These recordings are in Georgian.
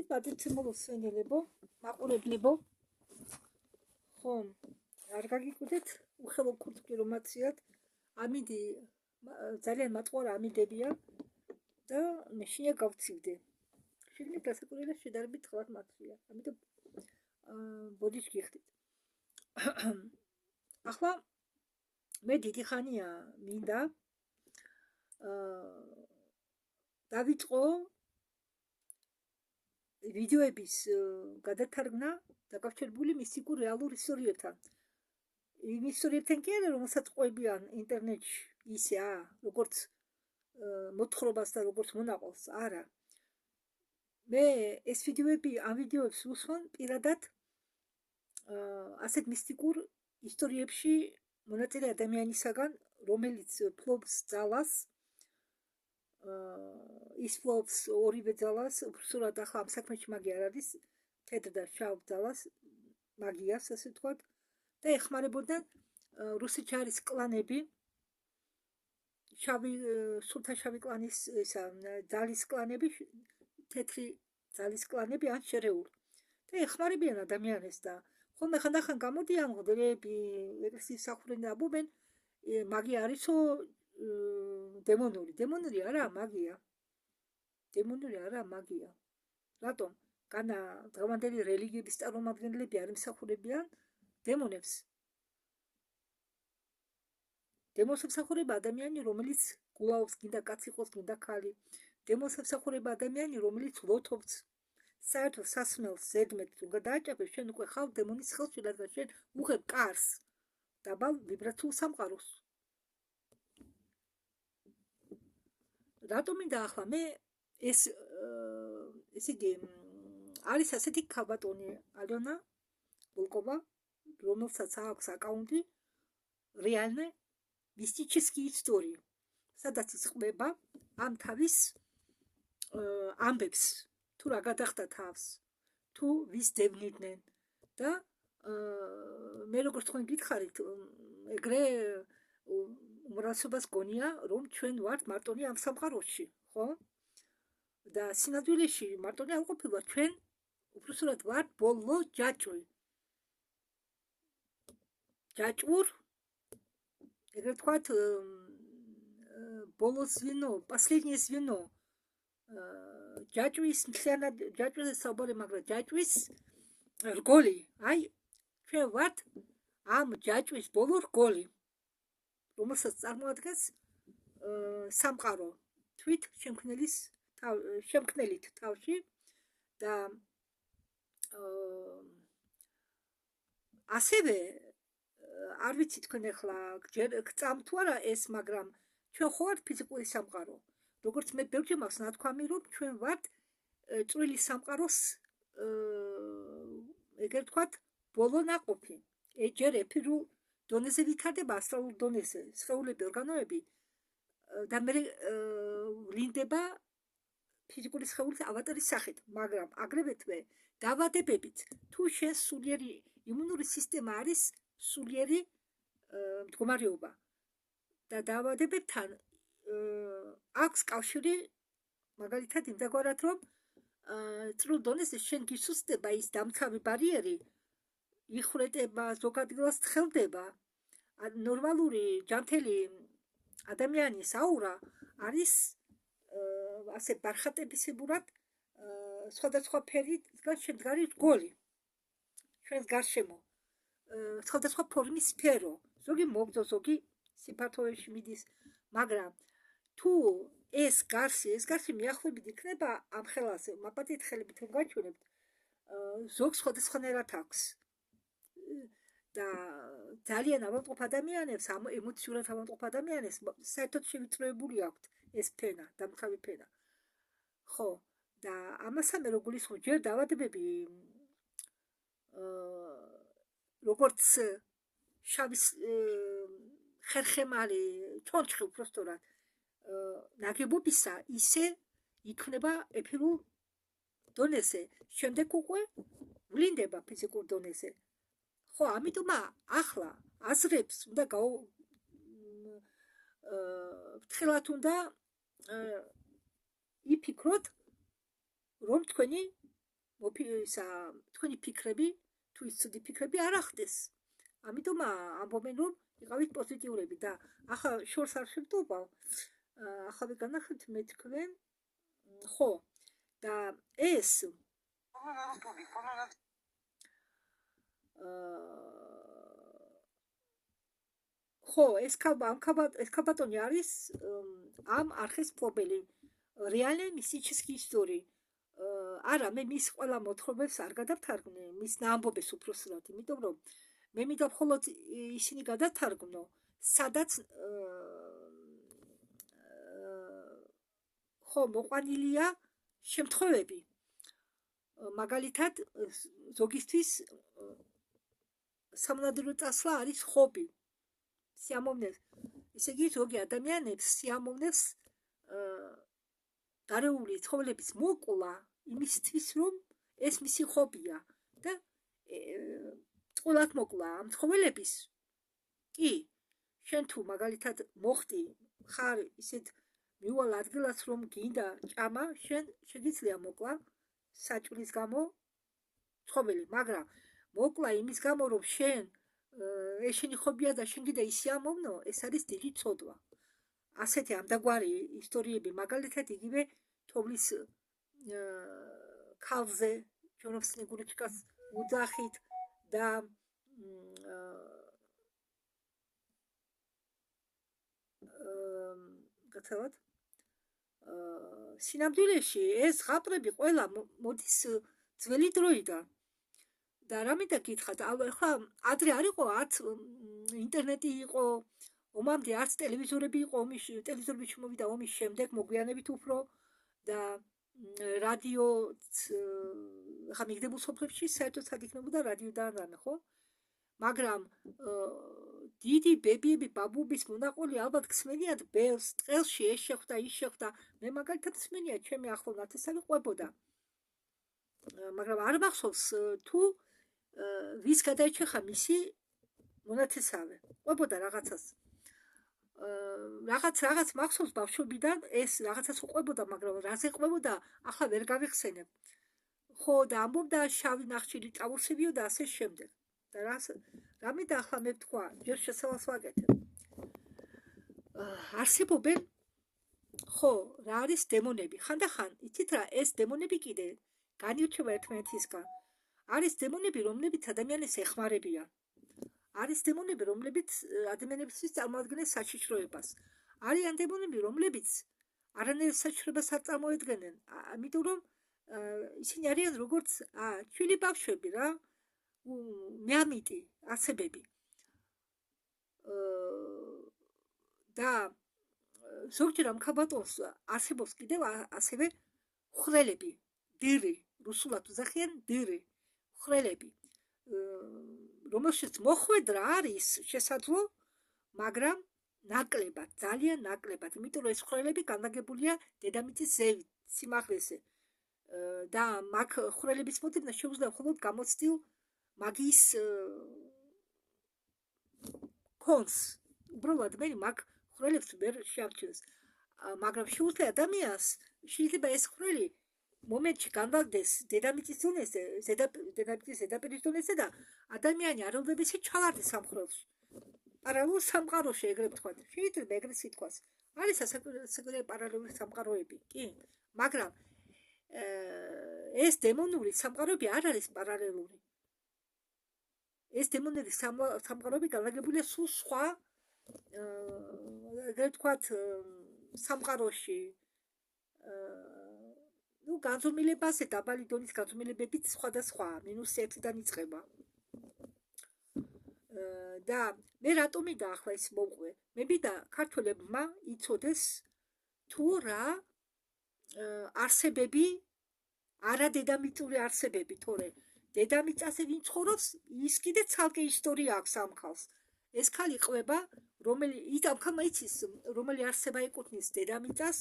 პატრიციმულო სვენელებო, მაყურებლებო, ხომ, არ გაგიკვირდეთ უხელო ქურთკი რომაციათ, ამიდი ძალიან მატყუარა ამიდებია და მე შინია გავცივდე. შეგნით დასაკვირველია შედარებით ხლად მათვია. ამიტომ ბოდიშ გიხდით. ახლა მე დიდი ხანია მინდა დავიწყო ვიდეოების გადათარგმნა დაკავშირებული მისტიკურ რეალურ ისტორიებთან. იმ ისტორიებთან კი არა, რომელსაც ყვებიან ინტერნეტში ისე როგორც მოთხრობას და როგორც მონაყოლს, არა. მე ეს ვიდეოები ამ ვიდეოებს უსვან პირადად ასეთ მისტიკურ ისტორიებში მონაწილე ადამიანისაგან, რომელიც ფლობს ძალას, ის ფლობს ორივე ძალას, უბრალოდ ახლა ამ საქმეში მაგია არ არის, თეთრ და შავ ძალას, მაგიას, ასე ვთქვათ, და ეხმარებოდნენ რუსეთში არის კლანები, სულთაშავი კლანის ძალის კლანები, თეთრი ძალის კლანები ან შერეული და ეხმარებიან ადამიანებს და ხოლმე ხანდახან გამოდიან მღვდლები, ეკლესიის მსახურები და ამბობენ, მაგია არისო დემონური არა მაგია. დემონური არა მაგია. რატომ? განა დღევანდელი რელიგიების წარმომადგენლები არ ემსახურებიან დემონებს. დემონს ემსახურება ადამიანი, რომელიც გულაობს, გინდა კაცი იყოს, გინდა ქალი. დემონს ემსახურება ადამიანი, რომელიც ლოთობს. საერთო სასმელს ზედმეტ თუ გადააჭაფებს, შენ უკვე ხავ დემონის ხელში, რადგან შენ უღებ კარს დაბალ ვიბრაციულ სამყაროს. რატომ მინდა ახლა მე ესე იგი არის ასეთი ქალბატონი ალიონა ვოლკოვა, რომელსაც აქვს აკაუნტი რეალნე მისტические истории, სადაც ის ყვება ამ თავის ამბებს, თუ რა გადახდა თავს, თუ ვის დევნიდნენ და მე როგორც თქვენ გითხარით, ეგრე უმრავლესობას გონია, რომ ჩვენ ვართ მარტონი ამ სამყაროში, ხო? და სინამდვილეში მარტონი არ ყოფილა, ჩვენ უბრალოდ ვართ ბოლო ჯაჭვი. ჯაჭვურ, ეგრეთ ვთქვათ, ბოლო звено, последнее звено. ჯაჭვის მთლიანად ჯაჭვზე საუბარი, მაგრამ ჯაჭვის რგოლი. აი, ჩვენ ვართ ამ ჯაჭვის ბოლო რგოლი, რომელსაც წარმოადგენს სამყარო თვით შემქმნელით თავში და ასევე არ ვიცი თქვენ ახლა გწამთ თუ არა ეს, მაგრამ ჩვენ ხო ვართ ფიზიკური სამყარო. როგორც მე ბევრჯერ მაქვს ნათქვამი, რომ ჩვენ ვართ წვრილი სამყაროს ეგრეთ ვთქვათ ბოლო ნაყოფი. ჯერ ეფირულ დონეზე ვითარდება, ასტრალურ დონეზე სხეულები, ორგანოები და მე ვლინდება ფიზიკური სხეულის ავატარის სახით, მაგრამ აგრეთვე დაავადებებით, თუ შენ სულიერი იმუნური სისტემა არის სულიერი მდგომარეობა და დაავადებებთან აქვს კავშირი მაგალითად იმდაგვარად, რომ წვრილ დონეზე შენ გისუსტება ის დამცავი ბარიერი, იხვრეტება, ზოგადად თხელდება. ნორმალური ჯანმრთელი ადამიანის აურა არის ასე ბარხატებისებურად სხვადასხვა ფერისგან შემდგარი რგოლი. ჩვენს გარშემო სხვადასხვა ფორმის სფერო, ზოგი მოგრძო, ზოგი სიფართოებში მიდის, მაგრამ თუ ეს გარსი მიახლოებით იქნება ამ ხელაზე, მაპატიეთ ხელებით რომ გაჩვენებთ, ზოგ სხვადასხვანაირად აქვს. და ძალიან ავადმყოფ ადამიანებს, ამ ემოციურად ავადმყოფ ადამიანებს საერთოდ შევიწროებული აქვთ ეს ფენა, დამცავი ფენა. ხო, და ამასთან მე როგორ ისხო, ჯერ დაავადებები როგორც შავის ხერხემალი, ჩონჩხი უბრალოდ ნაგებობისა, ისე იქნება ეფირულ დონეზე, შემდეგ უკვე ვლინდება ფიზიკურ დონეზე. ხო, ამიტომ ახლა აზრებს უნდა ფრთხილად უნდა იფიქროთ, რომ თქვენი თქვენი ფიქრები თუ ის ცუდი ფიქრები არ ახდეს. ამიტომ ამბობენ რომ იყავით პოზიტიურები და ახლა შორს არ შევდობავ. ახლა განახეთ მე თქვენ ხო და ეს ხო ეს ქალბატონი არის ამ არხის მფლობელი. რეალია მისი ჩისკი ისტორია. არა მე მის ყველა მოთხრობებს არ გადავთარგმნე, მის ამბობებს უпроსტად, იმიტომ რომ მე მინდა მხოლოდ ისინი გადავთარგმნო, სადაც ხო მოყვანილია შემთხვევები. მაგალითად ზოგისთვის სამონადირო წასვლა არის ხობი. სიამოვნებს. ესე იგი ზოგი ადამიანებს სიამოვნებს გარეული ცხოველების მოკლა იმისთვის რომ ეს მისი ხობია და წყულად მოკლა ამ ცხოველების კი შენ თუ მაგალითად მოხდი ხარ ისეთ მიუვალ ადგილას რომ გინდა ჭამა შენ შეგიძლია მოკლა საჭვლის გამო ცხოველი მაგრამ მოკლა იმის გამო რომ შენ ეს შენი ხობია და შენ გინდა ისიამოვნო ეს არის დიდი ცოდვა. ასეთი ამდაგვარი ისტორიები მაგალითად იგივე თოვლის ქალზე ჯონობს სნეგურიჩკას უძახით და გაცავად სინამდვილეში ეს ზღაპრები ყველა მოდის ძველი დროიდან და რამე დაგითხრათ ახლა ადრე არ იყო არც ინტერნეტი იყო ომამდე არც ტელევიზორები იყო ომის ტელევიზორები შემოვიდა ომის შემდეგ მოგვიანებით უფრო და რადიო ხა მიგდებულ სოფლებში საერთოდ საგიქნებოდა რადიოდან რამე ხო მაგრამ დიდი ბებიები ბაბუების მონაყოლი ალბათ გსმენიათ ბევრს ტყელში ეს შეხვდა ის შეხვდა მე მაგალითად მსმენია ჩემი ახლო ნათესავი ყვებოდა მაგრამ არ მახსოვს თუ ვის გადაეჩეხა მისი მონათესავე ყვებოდა რაღაცას რაღაც მახსოვს ბავშვობიდან ეს რაღაცას უყვებოდა მაგრამ რაზე ყვებოდა ახლა ვერ გავიხსენებ ხო და ამბობდა შავი ნახშირი წავუსებიო და ასე შემდეგ და რამე და ახლა მე ვთქვა ჯერ შესავალს ვაკეთებ არსებობენ ხო რა არის დემონები ხანდახან იცით რა ეს დემონები კიდე განირჩევა ერთმანეთისგან არის დემონები რომლებიც ადამიანებს ეხმარებიან არის დემონები რომლებიც ადამიანებისთვის წარმოადგენენ საჩიჩროებას არიან დემონები რომლებიც არანაირ საჩიჩროებას არ წარმოადგენენ ამიტომ რომ ისინი არიან როგორც ჩვილი ბავშვები რა მეამიტი არსებები და ზოგჯერ ამ ქალბატონს არსებობს კიდევ ასევე ხვრელები დირი რუსულად უძახიან დირი ხვრელები რომელშიც მოხვედრა არის შესაძლო მაგრამ ნაკლებად ძალიან ნაკლებად იმიტომ რომ ეს ხვრელები განლაგებულია დედამიწის ზევით სიმაღლეზე და მაგ ხვრელების მოდევნა შეუძლია მხოლოდ გამოცდილ მაგის კონს უბრალოდ მე მაგ ხვრელებს ვერ შეამჩნევს მაგრამ შეუძლია ადამიანს შეიძლება ეს ხვრელი მომენტში განვაგდეს დედამიწის ზონაზე დედამიწის ზედაპირის ზონაზე და ადამიანი არაულებესი ჩავარდეს ამ ხვრელში პარალელურ სამყაროში ეგრეთ ვთქვათ შეიძლება ეგრეთ ითქვას არის ასაკუთრებული პარალელური სამყაროები კი მაგრამ ეს დემონური სამყაროები არ არის პარალელური ეს დემონური სამყაროები განლაგებულია სულ სხვა ეგრეთ ვთქვათ სამყაროში ну განზომილებაზე დაბალი დონის განზომილებებით სხვადასხვა -1-დან იწყება და მე რატომი და ახლა ის მოვყვე მე მინდა ქართველებმა იცოდეს თუ რა არსებები არადედამიწური არსებები თორე დედამიწაზე ვინ ცხოვრობს ის კიდე ცალკე ისტორია აქვს ამ ხალხს ეს ხალი ყვება რომელიც ამ ხალხმა იცის რომელი არსება ეკუთვნის დედამიწას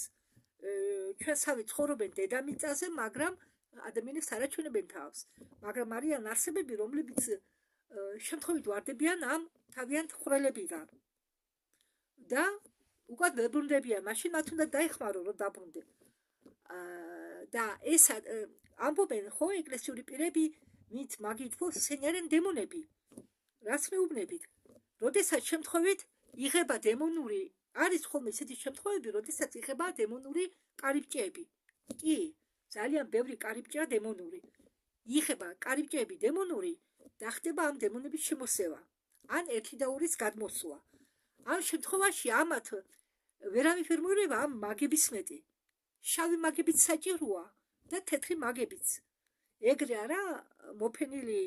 ჩვენსავე ცხოვრობენ დედამიწაზე მაგრამ ადამიანებს არაჩვენებენ თავს მაგრამ არიან არსებები რომლებიც შემთხვევით ვარდებიან ამ თავიანთ ხვრელებიდან და უკან დაბრუნდებიან მაშინ მათ უნდა დაეხმარო რომ დაბრუნდნენ და ეს ამბობენ ხო ეკლესიური პირები, ვინც მაგით ფულს სენერენ დემონები. რაც მეუბნებით, როდესაც შემთხვევით იღება დემონური, არის ხოლმე ისეთი შემთხვევები, როდესაც იღება დემონური კარიბჭეები. კი, ძალიან ბევრი კარიბჭეა დემონური. იღება კარიბჭეები დემონური და ხდება ამ დემონების შემოსევა, ან ერთი და ორის გადმოსვლა. ამ შემთხვევაში ამათ ვერავინ ფერმოირება ამ მაგების მეტი. შავი მაგებიც საჭიროა და თეთრი მაგებიც. ეგრე არა მოფენილი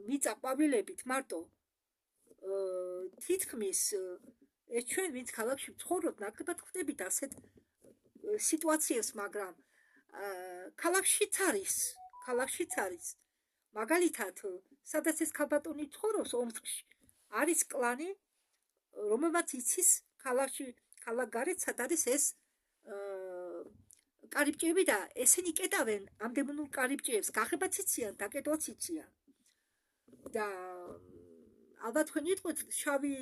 მიწა ყვავილებით მარტო თითქმის ეს ჩვენ ვინც ქალაქში ვცხოვრობთ, ნაკლებად ხვდებით ასეთ სიტუაციებს, მაგრამ ქალაქშიც არის. მაგალითად, სადაც ეს ქალბატონი ცხოვრობს ომსკში, არის კლანი, რომელმაც იცის ქალაქში, ქალაქ გარეთ არის ეს კარიბჭეები და ესენი კეტავენ ამ დემონურ კარიბჭეებს, გაღებაც იციან, დაკეტვაც იციან. და ალბათ თქვენ იტყვით, შავი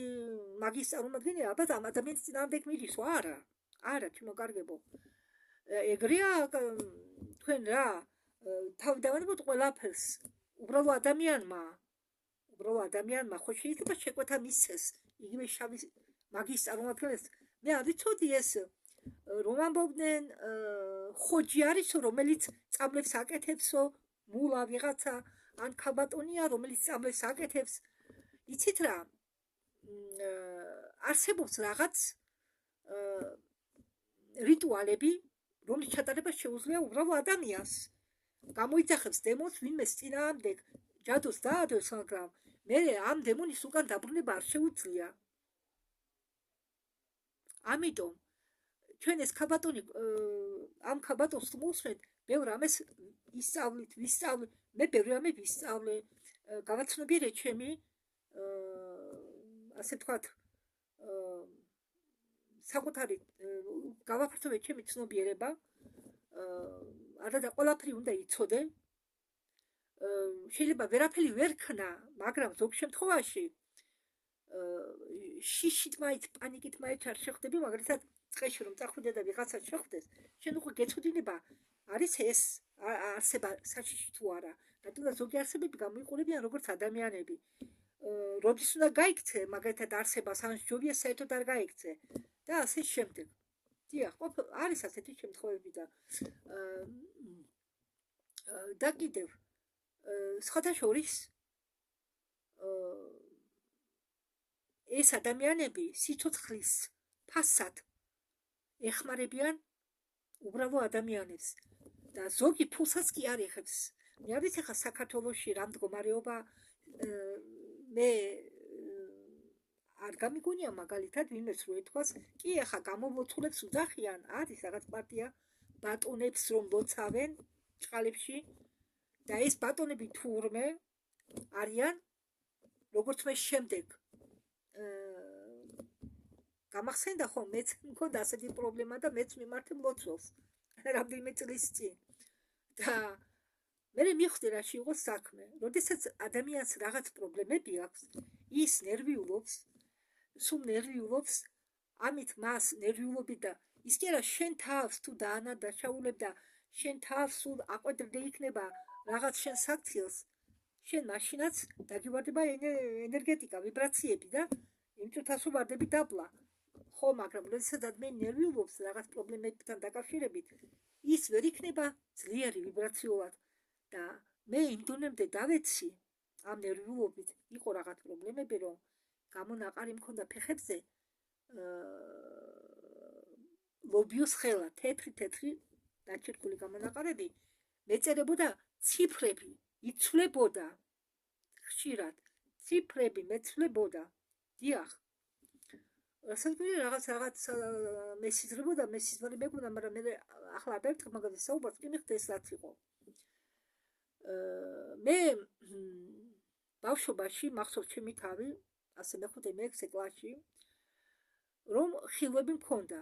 მაგის წარმომადგენელი ალბათ ამ ადამიანის წინააღმდეგ მიდის, არა, თვითონ კარგებო. ეგრეა თქვენ რა, თავდავანებოთ ყველაფერს. უბრალო ადამიანმა ხო შეიძლება შეკვეთა მისცეს იგივე შავი მაგის წარმომადგენელს. მე არ ვიცოდი ეს რომ ამბობდნენ ხოჯი არისო, რომელიც წამლებს აკეთებსო, მულა ვიღაცა ან ქალბატონია, რომელიც წამლებს აკეთებს. იცით რა, არსებობს რაღაც რიტუალები, რომლის ჩატარება შეუძლია უბრალო ადამიანს. გამოიძახებს დემონს ვინმე წინააღმდეგ ჯადოს დაადოს, მაგრამ მე ამ დემონის უკან დაბრუნება არ შეუძლია. ამიტომ ჩვენ ეს ქალბატონი ამ ქალბატონს მოусმენთ, ბევრ ამას ვისწავლით, მე ბევრი რამე ვისწავლე, გავაცნობიერე ჩემი ასე ვთქვათ საკუთარი გავაფართოვე ჩემი ცნობიერება, არა და ყველაფერი უნდა იცოდე. შეიძლება ვერაფერი ვერ ქნა, მაგრამ ზოგ შემთხვევაში შიშით მაინც, პანიკით მაინც არ შეხვდები, მაგალითად წყეში რომ წახვიდე და ვიღაცა შეხვდეს, შენ უკვე გეცოდინება არის ეს არსება საშიში თუ არა. რატომ და ზოგი არსებები გამოიყურებიან როგორც ადამიანები. როდის უნდა გაიქცე მაგალითად არსებას, ან ჯობია საერთოდ არ გაიქცე და ასე შემდეგ. დიახ, არის ასეთი შემთხვევები და კიდევ სხვათა შორის ეს ადამიანები სიცოცხლის ფასად ეხმარებიან უბრალო ადამიანებს და ზოგი ფულსაც კი არ იღებს. მე არ ვიცი ხა საქართველოში რა მდგომარეობა, მე არ გამიგონია მაგალითად ვინმეს რო ეთქვას, კი ახლა გამომლოცულებს უძახიან, არის რაღაც პარტია ბატონებს რომ ლოცავენ ჭყალებში და ეს ბატონები თურმე არიან, როგორც მე შემდეგ გამახსენდა ხო, მეც მქონდა ასეთი პრობლემა და მეც მიმართე მლოცველს რამდენიმე წლის წინ და მე მივხვდი რაში იყო საქმე. როდესაც ადამიანს რაღაც პრობლემები აქვს, ის ნერვიულობს, სულ ნერვიულობს, ამით მას ნერვიულობით და ის კი არა შენ თავს თუ დაანადაშაულებ და შენ თავს სულ აყვედრდე იქნება რაღაც შენ საქციელს, შენ მაშინაც დაგივარდება ენერგეტიკა, ვიბრაციები და იმიტომ თავს ვარდები დაბლა. ხო, მაგრამ როდესაც ადამიანი ნერვიულობს რაღაც პრობლემებთან დაკავშირებით, ის ვერ იქნება ძლიერი ვიბრაციულად და მე იმ დონემდე დავეცი ამ ნერვიულობით, იყო რაღაც პრობლემები, რომ გამონაყარი მქონდა ფეხებზე, ლობიოს ხელა, თეთრი დაჩერგული გამონაყარები, მეწერებოდა ციფრები, იცვლებოდა ხშირად, ციფრები მეცვლებოდა. დიახ. რასაც რაღაც მესიზრებოდა, მესიზმარი მეგონა, მაგრამ მე ახლა არ დავიწყებ მაგაზე საუბარს, კი მიხდა ეს რაც იყო. მე ბავშვობაში მახსოვს ჩემი თავი, ასე მე-5-6 კლასში, რომ ხილვები მქონდა,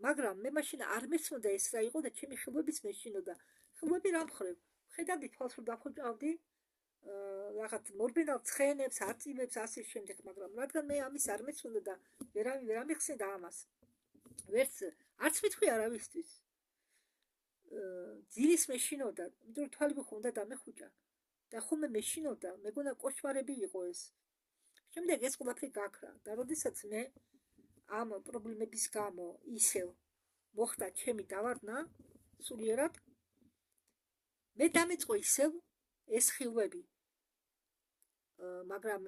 მაგრამ მე მაშინ არ მესმოდა ეს რა იყო და ჩემი ხილვებიც მეშინოდა. ხილვები რა მხრივ? ხედავდი თვალს რომ დახოჭავდი, რაღაც მორბენალ ცხენებს, აწივებს, ასე შემდეგ, მაგრამ რადგან მე ამის არ მესმოდა და ვერ ამიხსენდა ამას. ვერც არც მithქვი არავისთვის. ძილის მეშინოდა, იმიტომ რომ თვალები ხომ უნდა დამეხუჭა და ხომ მეშინოდა, მეგონა კოშმარები იყო ეს. შემდეგ ეს ყველაფერი გაქრა და როდესაც მე ამ პრობლემების გამო ისევ მოხდა ჩემი დავარდნა სულიერად, მე დამეწყო ისევ ეს ხილვები, მაგრამ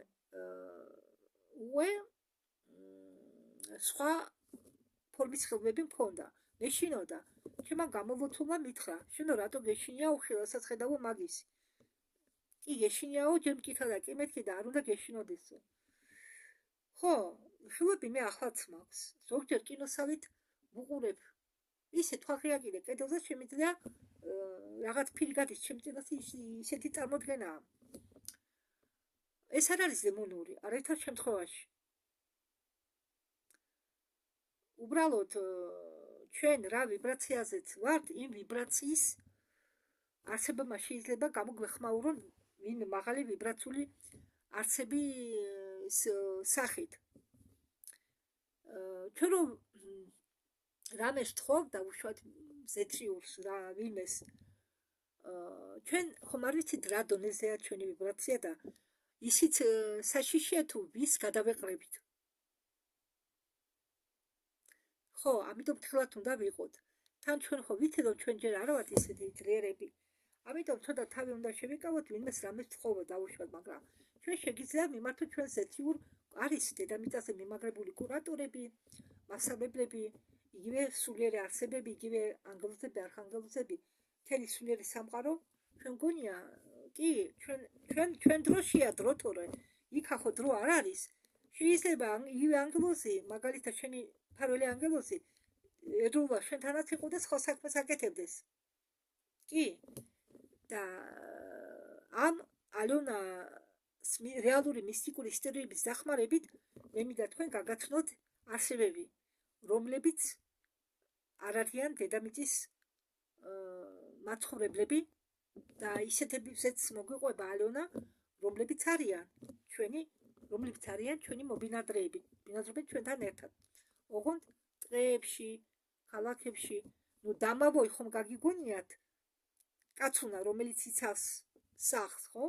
სხვა ფორმის ხილვები მქონდა. მეშინოდა, ჩემმა გამოვლოცულმა მითხრა, შენო რატო გეშინიაო ხილასაც ხედავო მაგისი. კი გეშინიაო, ჯერ მკითხა და კი მეთქი და არ უნდა გეშინოდესო. ხო, ხილვები მე ახლაც მაქვს. ზოგჯერ კინოსალით ვუყურებ. ისე თვალხიაკიდე კედელზე შემიძლია რაღაც ფილი გადის ჩემ წინას ისეთი წარმოდგენაა. ეს არ არის დემონური, არაერთად შემთხვევაში. უბრალოდ ჩვენ რა ვიბრაციაზეც ვართ, იმ ვიბრაციის არსებობა შეიძლება გამოგვეხმაურონ ვინ მაღალი ვიბრაციული არსების სახით. ჩვენ რომ რამეს ვთხოვთ და უშუალოდ ზეციურს რა ვინმეს ჩვენ ხომ არ ვიცით რა დონეზეა ჩვენი ვიბრაცია და ისიც საშიშია თუ ვის გადავეყრებით. ხო, ამიტომ თქლად უნდა ვიყოთ. თან ჩვენ ხო ვიცით რომ ჩვენ ჯერ არ ვართ ისეთი ძლიერები. ამიტომ ცოტა თავი უნდა შევიკავოთ ვინმეს რამეს ვთხოვოთ დაუშვათ, მაგრამ ჩვენ შეგიძლია მიმართოთ ჩვენ ზეციურ არის დედამიწაზე მიმაგრებული კურატორები, მასწავლებლები, იგივე სულიერი არსებები, იგივე ანგელოზები, არხანგელოზები, მთელი სულიერი სამყარო, ჩვენ გონია, კი, ჩვენ დროშია დრო თორე, იქ ახო დრო არ არის. შეიძლება იგივე ანგელოზი, მაგალითად შენი ფარველი ანგელოზი, ერთდროულად შენთანაც იყოდეს ხო საქმეს აკეთებდეს. კი, და ამ ალონა რეალური მისტიკური ისტორიების დახმარებით მე მინდა თქვენ გაგაცნოთ არსებები, რომლებიც არ არიან დედამიწის მაცხოვრებლები და ისეთებიცაც მოგვიყვება ალონა, რომლებიც არიან ჩვენი მობინადრეები, ბინადრობენ ჩვენთან ერთად. ოღონდ ტყეებში, ქალაქებში, ნუ დამავოი ხომ გაგიგონიათ კაცუნა, რომელიც იცავს სახლს, ხო?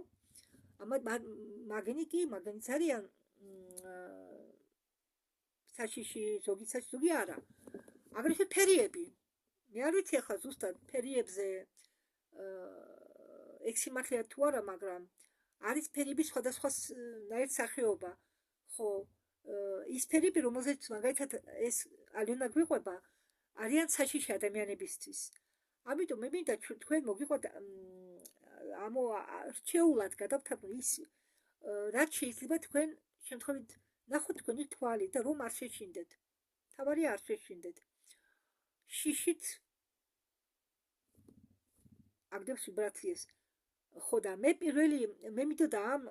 მაგენი კი, მაგენიც არიან საშიში, ზოგი არა. აგრეთვე ფერიები. მე არ ვიცი ახლა ზუსტად ფერიებზე ექსიმართლია თუ არა, მაგრამ არის ფერიების სხვადასხვა ნაირ სახეობა. ხო, ის ფერიები, რომელზეც მაგალითად ეს ალონა გვიყვება, არიან საშიში ადამიანებისთვის. ამიტომ მე მინდა თქვენ მოგიყვათ რჩეულად გადავთარგმნო ის, რაც შეიძლება თქვენ შემთხვევით ნახოთ თქვენი თვალი და რომ არ შეშინდეთ. თავარია არ შეშინდეთ. შიშით აგდებს ვიბრაციას. ხო და მე პირველი მე მინდოდა ამ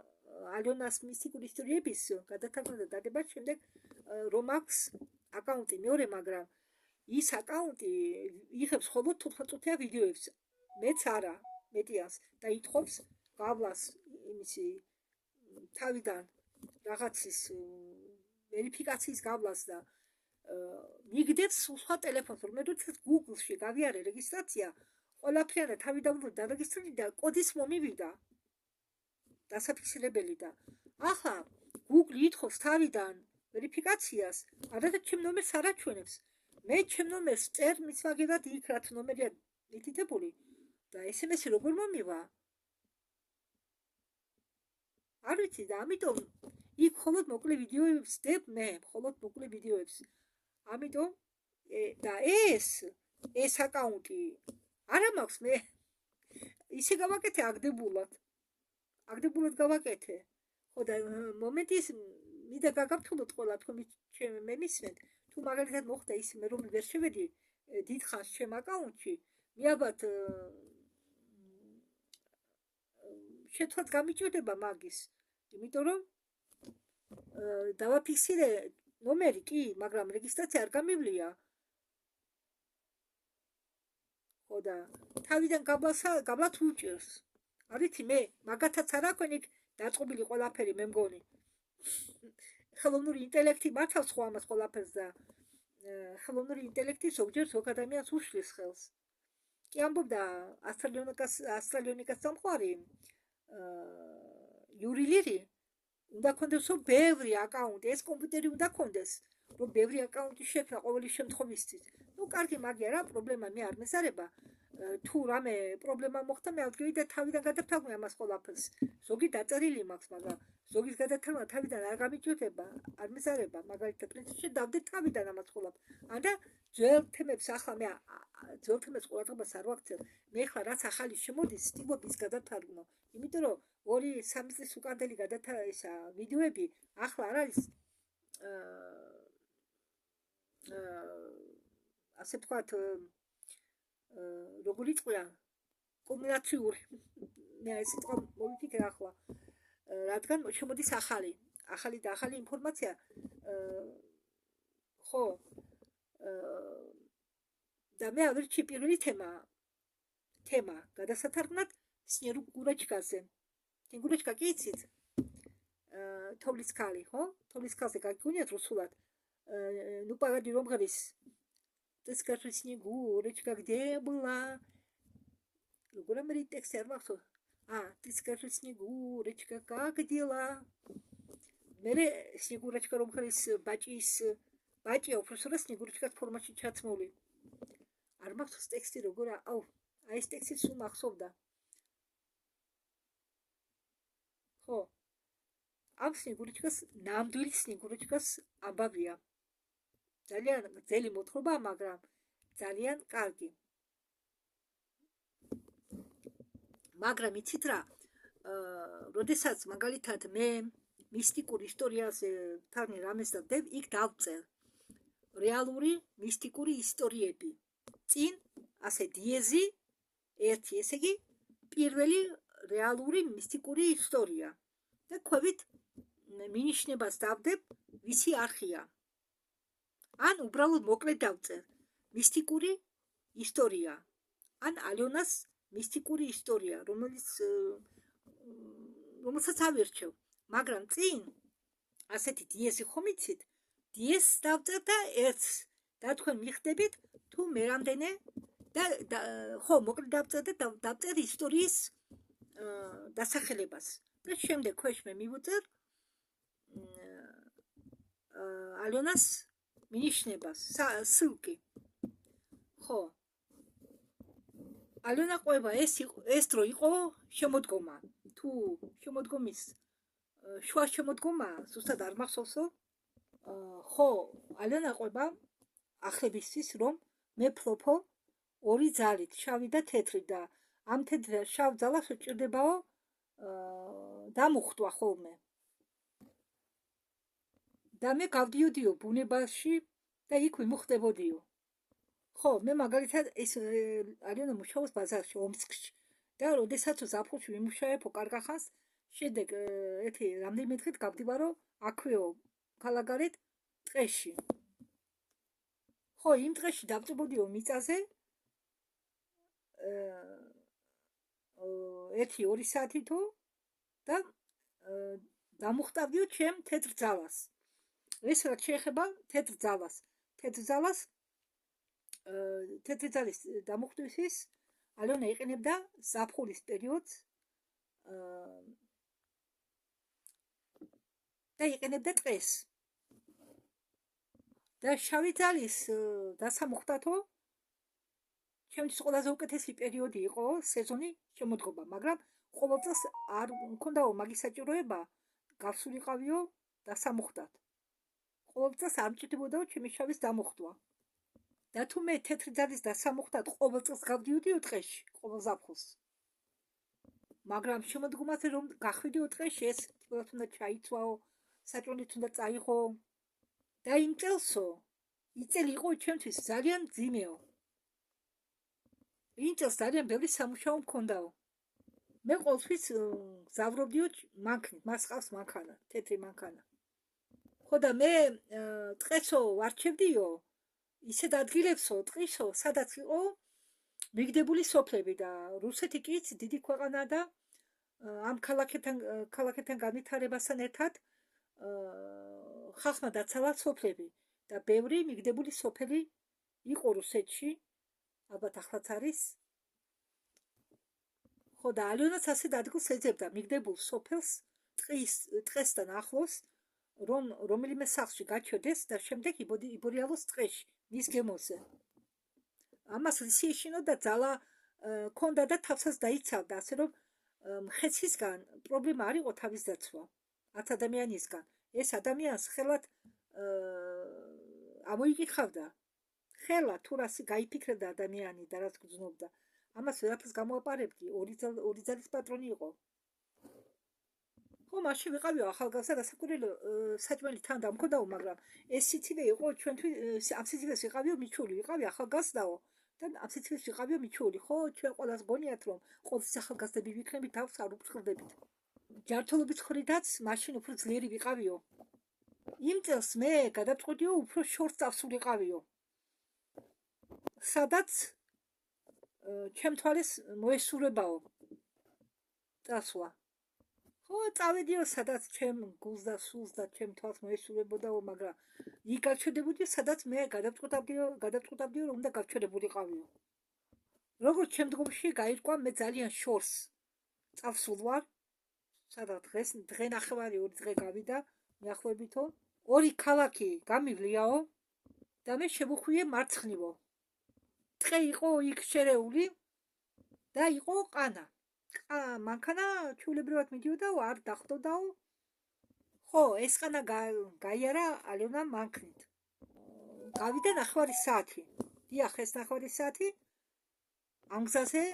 ალონას მისტიკური ისტორიების გადათარგმნა და დადება შემდეგ რომ აქვს აკაუნტი მეორე, მაგრამ ის აკაუნტი იღებს მხოლოდ 15 წუთია ვიდეოებს. მეც არა, მეტიას და ითხოვს გავლას იმისი თავიდან რაღაცის ვერიფიკაციის გავლას და მიგდებს სხვა ტელეფონს, რომ მე როდესაც Google-ში გავიარე რეგისტრაცია, ყველაფერად თავიდან დარეგისტრირდი და კოდის მომივიდა დასაფიქსირებელი და ახლა Google ითხოვს თავიდან ვერიფიკაციას, არადა ჩემ ნომერს არ აჩვენებს. მე ჩემ ნომერს წერ მის მაგერად იქ რაც ნომერია მითითებული და SMS-ი როგორ მომივა? არ ვიცი და ამიტომ იქ მხოლოდ მოკლე ვიდეოებს ვსდებ მე, მხოლოდ მოკლე ვიდეოებს. ამიტომ და ეს აკაუნტი არა მაქვს მე ისე გავაკეთე აგდებულად გავაკეთე. ხო და მომენტის მინდა გაგართულოთ ყველა თქვენ მე მისმენთ. თუ მაგალითად მოხდა ის მე რომ ვერ შევედი დიდხანს ჩემ აკაუნტში, მე ალბათ შეთხად გამიჭირდება მაგის, იმიტომ რომ დავაფიქსირე ნომერი კი, მაგრამ რეგისტრაცია არ გამივლია. ხო და თავიდან გაბლათ უჭირს. არ ვიცი მე მაგათაც არ აქვს იქ დაწყობილი ყველაფერი მე მგონი. ხელოვნური ინტელექტი მართავს ხო ამას ყველაფერს და ხელოვნური ინტელექტი ზოგჯერ ზოგ ადამიანს უშლის ხელს. კი ამბობდა ასტრალიონიკას სამყარი იური ლირი უნდა ქონდესო ბევრი აკაუნტი, ეს კომპიუტერი უნდა ქონდეს, რომ ბევრი აკაუნტი შექმნა ყოველი შემთხვევისთვის. ნუ კარგი, მაგია რა პრობლემა მე არ მეზარება. თუ რამე პრობლემა მოხდა, მე ავდგები და თავიდან გადავთვალე ამას ყველაფერს. ზოგი დაწერილი მაქვს, მაგრამ ზოგის გადათვალა თავიდან არ გამიჭირდება, არ მეზარება, მაგალითად, პრინციპში დავდე თავიდან ამას ყველაფერს. ანდა ძველ თემებს ახლა მე ძველ თემებს ყურადღებას არ ვაქცევ. მე ხლა რაც ახალი შემოდის, სტიგობ ის გადავთვალო. იმიტომ რომ 2-3 წლის უკანდელი გადათვალისა ვიდეოები ახლა არ არის ასე ვთქვათ როგორი წყია კომბინაციური მე ეს სიტყვა მოვიფიქრე ახლა რადგან შემოდის ახალი და ახალი ინფორმაცია ხო და მე ავირჩი პირველი თემა გადასათარგმნად სნიერუგურაჩკაზე სნიერუგურაჩკა კი იცით თოვლის ქალი ხო თოვლის ქალზე გაგიგონიათ რუსულად ну погоди ром говоришь ты скажи снегу речка где была როგორ ამერი ტექსტი არ მახსოვს ты скажи снегу речка как дела მე снегурочка რომ ხრის ბაჭია უბრალოდ снегурочка ფორმაში ჩაცმული არ მახსოვს ტექსტი როგორ აუ აი ეს ტექსტი სულ მახსოვდა ხო ამ снегурочкას ნამდვილი снегурочкას ამბავია ძალიან ძელი მოთხრობა მაგრამ ძალიან კარგი მაგრამ იცით რა როდესაც მაგალითად მე მისტიკურ ისტორიაზე თან რამეს დავდებ იქ დავწერ რეალური მისტიკური ისტორიები წინ ასე დიეზი ერთი ესე იგი პირველი რეალური მისტიკური ისტორია და ქვევით მინიშნებას დავდებ ვისი არხია ან უბრალოდ მოკლედ დავწერ მისტიკური ისტორია ან ალიონას მისტიკური ისტორია რომელსაც ავირჩევ მაგრამ წინ ასეთი დიესი ხომ იცით დიეს დავწერ და ერთს და თქვენ მიხდებით თუ მე რამდენე და ხო მოკლედ დავწერ და დავწერ ისტორიის დასახელებას და შემდეგ ქვეშ მე მივუწერ ალიონას მინიშნებას სილკი ხო ალონა ყובה ეს დრო იყო შემოდგომა თუ შემოდგომის შუა შემოდგომა ზუსტად არ მახსოვსო ხო ალონა ყובה ახლებისთვის რომ მე ფლოფო ორი ძალით შავი და თეთრი და ამ თეთრ შავ ძალას უჭირდებაო დამუხტვა ხოლმე და მე გავდიოდიო ბუნებაში და იქ ვიმუხდებოდიო ხო მე მაგალითად ეს ალონა მუშაობს ბაზარში ომსკში და როდესაც ზაფხულში ვიმუშაებო კარგახანს შემდეგ ერთი რამდენიმე დღით გავდივარო აქვეო ქალაქგარეთ ტყეში ხო იმ ტყეში დავწებოდიო მიწაზე 1-2 საათი თუ და დამუხტავდიო ჩემ თეთრ ძალას ეს რაც შეეხება თეთრ ძალას თეთრი ძალის დამუხტვისთვის ალონა იყენებდა ზაფხულის პერიოდს და იყენებდა ტყეს და შავი ძალის დასამუხტათო ჩემთვის ყველაზე უკეთესი პერიოდი იყო სეზონი შემოდგომა მაგრამ ყოველწელს არ მქონდაო მაგის საჭიროება გავსულიყავიო დასამუხტად ყოველწელს არ მჭირდებოდაო ჩემი შავის დამუხტვა და თუ მე თეთრი ძალის დასამუხტად ყოველწელს გავდიოდიო ტყეში ყოველ ზაფხულს მაგრამ შემოდგომაზე რომ გახვიდიო ტყეში ეს თვითონ უნდა ჩაიცვაო საჭმელით უნდა წაიღო და იმ წელსო იწელი იყო ჩემთვის ძალიან ძიმეო იმ წელს ძალიან ბევრი სამუშაო მქონდაო მე ყოველთვის გზავრობდიო მანქანით მას ყავს მანქანა თეთრი მანქანა ხო და მე ტყესო ვარჩევდიო ისეთ ადგილებსო ტყისო სადაც იყო მიგდებული სოფლები და რუსეთი კი იცი დიდი ქვეყანა და ამ ქალაქებთან განვითარებასთან ერთად ხალხმა დაცალა სოფლები და ბევრი მიგდებული სოფელი იყო რუსეთში ალბათ ახლაც არის ხო და ალიონაც ასეთ ადგილს ეძებდა მიგდებულ სოფელს ტყესთან ახლოს რომელიმე სახლში გაჩერდეს და შემდეგ იბორიალოს ტყეში მის გემოზე ამას ისი ეშინო და ძალა ქონდა და თავსაც დაიცავდა ასე რომ მხეცისგან პრობლემა არ იყო თავის დაცვა 10 ადამიანისგან ეს ადამიანს ხელად ამოიკითხავდა ხელა თუ რას გაიფიქრებდა ადამიანი და რაც გძნობდა ამას ვერაფერს გამოაპარებდი ორი ძალის პატრონი იყო ხო მაშინ ვიყავიო ახალგაზრდა დასაკვირველი საჭმელი თან დამქონდაო მაგრამ ეს სიცივე იყო ჩვენთვის ამ სიცივეს ვიყავიო მიჩული ვიყავი ახალგაზრდაო და ამ სიცივეს ვიყავიო მიჩული ხო ჩვენ ყველას გონიათ რომ ყოველთვის ახალგაზრდები ვიქნებით თავს არ უფრთხილდებით ჯართულობის ხრიდაც მაშინ უფრო ძლიერი ვიყავიო იმ წელს მე გადავწყვიტიო უფრო შორს წავსულიყავიო სადაც ჩემ თვალეს მოესურებაო წასვლა ხო წავედიო სადაც ჩემ გულს და სულს და ჩემ თვალს მოესურებოდაო მაგრამ იქ გავჩერდებოდი სადაც მე გადავწყვიტავდიო რომ უნდა გავჩერებულიყავიო როგორც ჩემ დგომში გაირკვა მე ძალიან შორს წავსულ ვარ სადაც დღე ნახევარი 2 დღე გავიდა მიახლოებითო 2 ქალაქი გამივლიაო და მე შემოხვიე მარცხნივო ტყე იყო იქ შერეული და იყო ყანა მანქანა ჩულებრივად მიდიოდაო არ დახვდოდაო ხო ეს ყანა გაიარა ალიონა მანქნით გავიდა 9 საათი დიახ ეს 9 საათი ამ გზაზე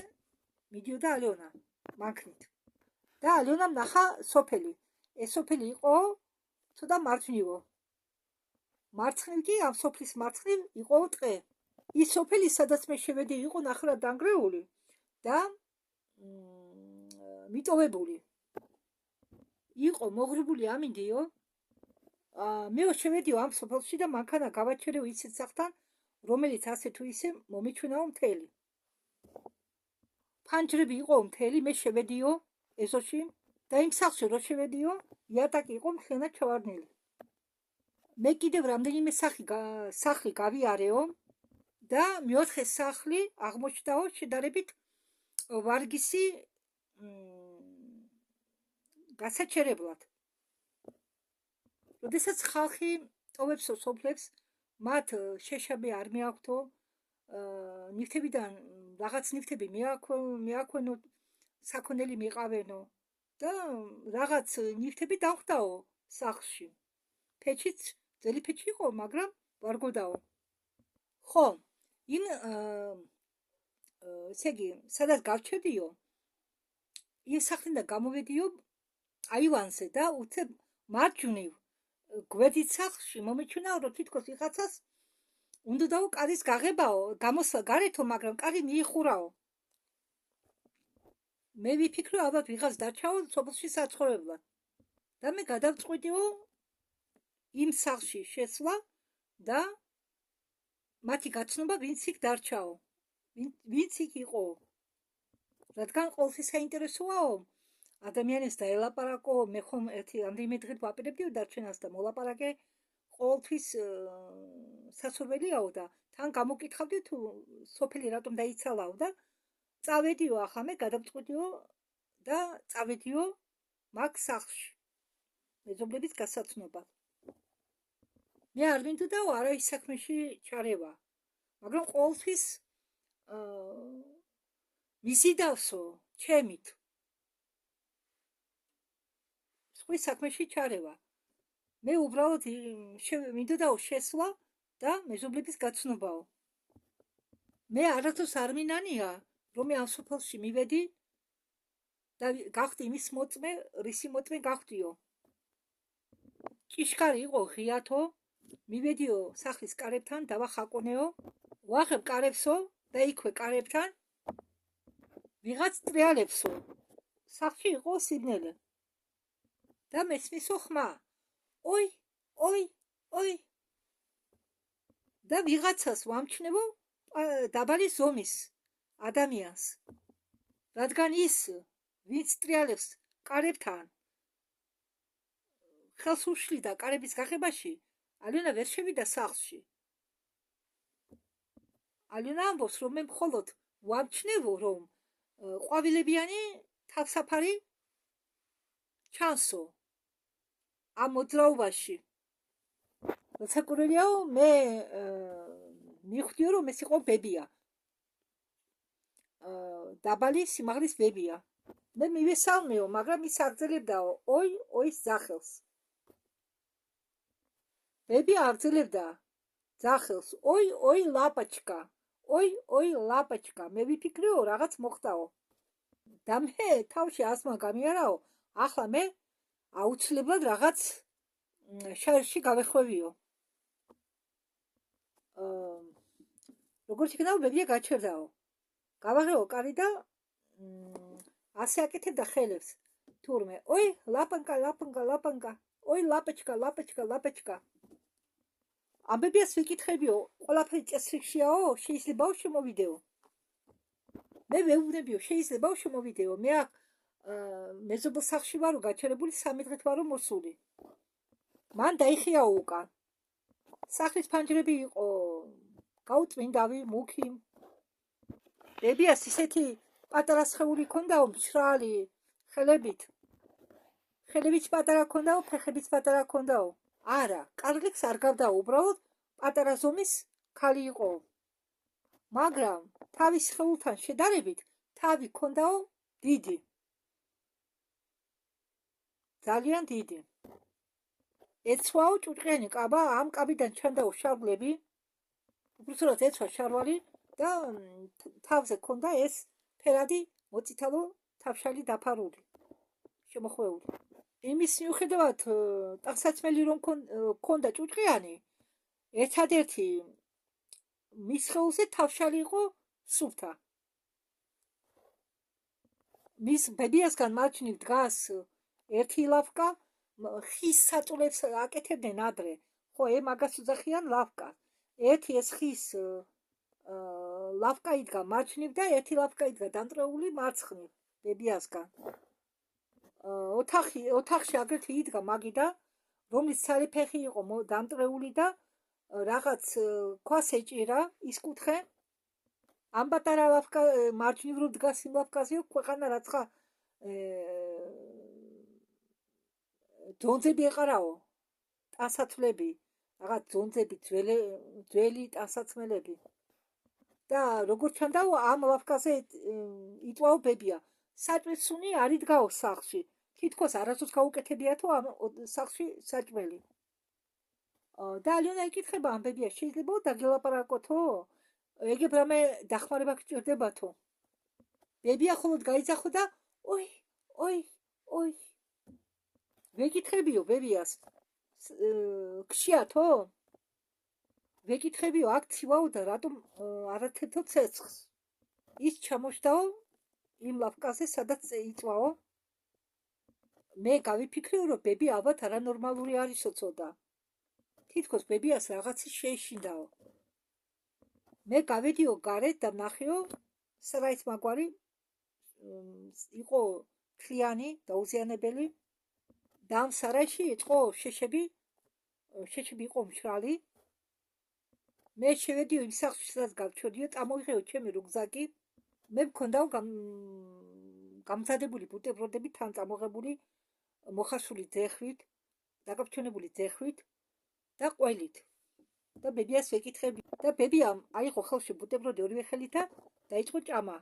მიდიოდა ალიონა მანქნით და ალიონამ ნახა სოფელი ეს სოფელი იყო ცოტა მარჯვნივო მარცხნივ კი ამ სოფლის მარცხნივ იყო ტყე ის სოფელი სადაც მე შევედი იყო ნახრად დანგრეული და მიტოვებული იყო მოღრიბული ამინდიო მე შევედიო ამ სოფელში და მანქანა გავაჩერეო ისეთ სახთან რომელიც ასე თუ ისე მომიჩვენაო მთელი ფანჯრები იყო მთელი მე შევედიო ეზოში და იმ სახლში რო შევედიო იატაკი იყო მთლიანად ჩავარდნილი მე კიდევ რამდენიმე სახლი გავიარეო და მეოთხე სახლი აღმოჩნდაო შედარებით ვარგისი გასაჩერებლად როდესაც ხალხი ტოვებსო სოფლებს მათ შეშაბი არ მეაქვთო ნივთებიდან რაღაც ნივთები მეაქვენო საქონელი მიყავენო და რაღაც ნივთები დავხვდაო სახლში ფეჩიც ძელი ფეჩი იყო მაგრამ ვარგოდაო ხო იმ ესე იგი სადაც გავჩერდიო იმ სახლიდან გამოვედიო აივანზე და უცებ მარჯვნივ გვერდით სახლში მომიჩვენაო რომ თითქოს ვიღაცას უნდაო კარის გაღებაო გამოსვლა გარეთო მაგრამ კარი მიიხურაო მე ვიფიქრო ალბათ ვიღაც დარჩაო სოფელში საცხოვრებლად და მე გადავწყვიტიო იმ სახლში შესვლა და მათი გაცნობა ვინც იქ დარჩაო ვინც იქ იყო რადგან ყოველთვის საინტერესოაო ადამიანის დაელაპარაკო მე ხომ რამდენიმე დღით ვაპირებდიო დარჩენას და მოლაპარაკე ყოველთვის სასურველიაო და თან გამოკითხავდი თუ სოფელი რატომ დაიცალაო და წავედიო ახლა მე გადავწყვიტიო და წავედიო მაგ სახლში მეზობლების გასაცნობად მე არ მინდოდაო არავის საქმეში ჩარევა მაგრამ ყოველთვის მიზიდავსო ჩემით სხვის საქმეში ჩარევა მე უბრალოდ მინდოდაო შესვლა და მეზობლების გაცნობაო მე არასდროს არ მინანია რომ მე ამ სოფელში მივედი და გავხდი იმის მოწმე რისი მოწმე გავხდიო ჭიშკარი იყო ღიათო მივედიო სახლის კარებთან დავახაკონეო ვაღებ კარებსო და იქვე კარებთან ვიღაც ტრიალებსო სახლში იყო სიბნელე და მესმისო ხმა ой და ვიღაცას ვამჩნევო დაბალი ზომის ადამიანს რადგან ის ვინც ტრიალებს კარებთან ხელს უშლიდა კარების გაღებაში ალიონა ვერ შევიდა სახლში ალიონა ამბობს რომ მე მხოლოდ ვამჩნევო რომ ყვავილებიანი თავსაფარი ჩანსო ამ მოძრაობაში. როცა კურელიაო მე მივხვდიო რომ ეს იყო ბებია. დაბალი სიმაღლის ბებია. მე მივესალმეო, მაგრამ ის აგრძელებდაო ოის ძახელს. ბები აგრძელებდა ძახელს, ოი ლაპაჩკა, ოი ლაპაჩკა. მე ვიფიქრეო რაღაც მოხდაო. და მე თავში ასმა გამიარაო, ახლა მე აუცილებლად რაღაც შაერში გავეხვევიო. როგორც იქნაო, ბებია გაჩერდაო. გავაღეო კარი და ასე აკეთებდა ხელებს. თურმე, ოი ლაპანკა, ოი ლაპაჩკა. ამ ბებიას ვიკითხებიო, ყველაფერი წესრიგშიაო, შეიძლებაო შემოვიდეო. მე ვეუბნებიო, შეიძლებაო შემოვიდეო. მე აქ მეზობელ სახლში ვარო გაჩერებული, 3 დღით ვარო მოსული. მან დაიხიაო უკან. სახლის ფანჯრები იყო გაუწმინდავი, მუქი. ბებიას ისეთი პატარა სხეული ქონდაო, მშრალი ხელებით. ხელებიც პატარა ქონდაო, ფეხებიც პატარა ქონდაო. არა, კარგლებს არ გავდაო, უბრალოდ პატარა ზომის ქალი იყო. მაგრამ თავის სხეულთან შედარებით თავი ქონდაო დიდი. ძალიან დიდი. ეცვაო ჭუჭყიანი კაბა, ამ კაბიდან ჩანდაო შარვლები. უბრალოდ ეცვა შარვალი და თავზე ქონდა ეს ფერადი მოწითალო თავშალი დაფარული. შემოხვეული. იმის მიუხედავად ტანსაცმელი რომ ქონდა ჭუჭყიანი, ერთადერთი მის სხეულზე თავშალი იყო სუფთა. მის ბებიასგან მარჯვნივ დგას ერთი ლავკა, ხის საწოლებს აკეთებდნენ ადრე. ხო, მაგას უძახიან ლავკა. ერთი ეს ხის ლავკა იდგა მარჯვნივ და ერთი ლავკა იდგა დამტრეული მარცხნივ ბებიასგან. ოთახში აგრეთვე იდგა მაგიდა, რომლის ცალი ფეხი იყო დამტრეული და რაღაც ქვას ეჭირა ის კუთხე. ამ პატარა ლავკა მარჯვნივ რო დგას იმ ლავკაზეო, ქვეყანა რაცხა ძონძები ეყარაო, ტანსაცმლები, რაღაც ძონძები, ძველი ტანსაცმელები. და როგორც ჩანდაო, ამ ლავკაზე იწვაო ბებია. საჭმელსუნი არ იდგაო სახლში. თითქოს არასდროს გაუკეთებიათო ამ სახლში საჭმელი. და ალიონა იკითხება ამ ბებიას, შეიძლებაო დაგელაპარაკოთო? ეგებ რამე დახმარება გჭირდებათო? ბებია ხოლოდ გაიძახო და ოი ვეკითხებიო ბებიას, გშიათო? ვეკითხებიო, აქ ცივაო და რატომ არათეთო ცეცხლს? ის ჩამოშდაო იმ ლავკაზე, სადაც იწვაო. მე გავიფიქრეო, რომ ბები ალბათ არანორმალური არისო ცოდა. თითქოს ბებიას რაღაცი შეეშინდაო. მე გავედიო გარეთ და ვნახეო, სრაიც მაგვარი იყო თლიანი, დაუზიანებელი. და ამ სარაიში იყო შეშები იყო მშრალი. მე შევედიო იმ სახლში, სადაც გავჩოდიო, წამოვიღეო ჩემი რუგზაკი. მე მქონდაო გამზადებული ბუტერბროდები თან წამოღებული მოხარშული ძეხვით, დაგაბჩონებული ძეხვით და ყველით. და ბებიას ვეკითხები და ბებიამ აიღო ხელში ბუტერბროდი ორივე ხელით და დაიწყო ჭამა.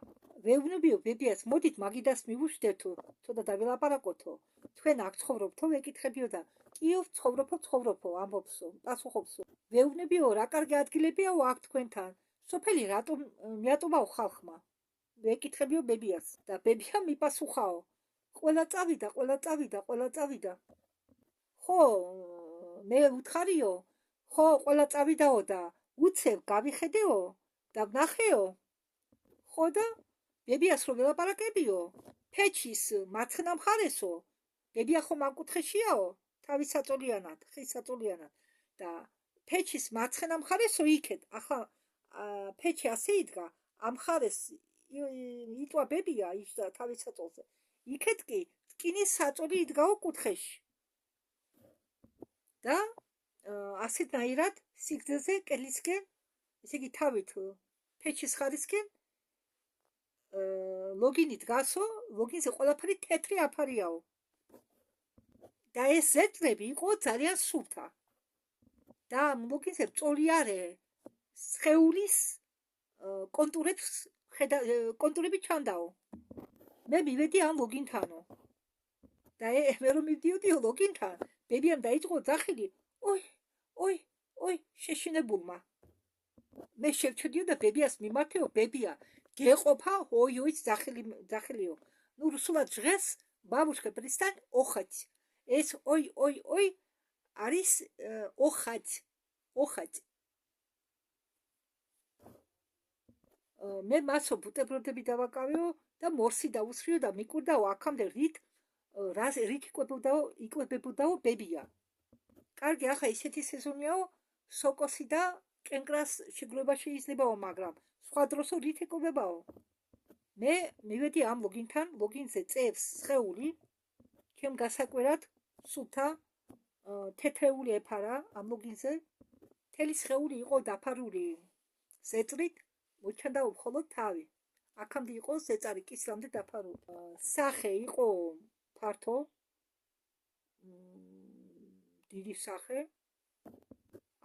ვეუბნებიო ბებიას, მოდით მაგიდას მივუშვდეთო, ცოტა დავილაპარაკოთო. თქვენ აქ ცხოვრობთო? ვეკითხებიო და კიო ცხოვრობო, ამბობსო, პასუხობსო. ვეუბნებიო, რა კარგი ადგილებიაო აქ თქვენთან. სოფელი რატომ მიატოვაო ხალხმა? ვეკითხებიო ბებიას და ბებია მიპასუხაო. ყველა წავიდა. ხო, მე უთხარიო, ხო, ყველა წავიდაო და უცებ გავიხედეო და ვნახეო. ხო და ბებიას რო ველაპარაკებიო, ფეჩის მარცხენა მხარესო, ბებია ხომ ამ კუთხეშიაო, თავის საწოლიანად, ხის საწოლიანად და ფეჩის მარცხენა მხარესო იქეთ. ახლა ფეჩი ასე იდგა, ამ მხარეს იწვა ბებია ისდა თავის საწოლზე. იქეთ კი რკინის საწოლი იდგაო კუთხეში. და ასეთნაირად სიგრძეზე კედლისკენ, ესე იგი თავით ფეჩის ხარისკენ ლოგინი დგასო, ლოგინზე ყველაფერი თეთრი აფარიაო. და ეს ზეწრები იყო ძალიან სუფთა. და ლოგინზე წორი არე სხეულის კონტურები ჩანდაო. მე მივედი ამ ლოგინთანო. და მე რომ მივდიოდიო ლოგინთან, ბებიამ დაიწყო ძახილი, ოი, შეშინებულმა. მე შევჩდიო და ბებიას მიმართეო, ბებია, გეყოფა, ოი, ძახილიო. ნუ რუსულად ჟღერს, ბაბუშკა პრისტან ოხაც. ეს ოი არის ოხაც. მე მასო ბუტებროდები დავაკავეო და მორსი დაუსრიო და მიკვირდაო აქამდე რით იკვებებოდაო ბებია. კარგი, ახლა ისეთი სეზონიაო, სოკოსი და კენკრას შეგროება შეიძლებაო, მაგრამ სხვა დროსო რით იკვებებაო. მე მივედი ამ ლოგინთან, ლოგინზე წევს სხეული, ჩემ გასაკვირად სუფთა თეთრეული ეფარა ამ ლოგინზე. მთელი სხეული იყო დაფარული ზეწრით, მოჩანდა მხოლოდ თავი. აქამდე იყო ზეწარი კისრამდე დაფარული. სახე იყო ფართო, დიდი სახე.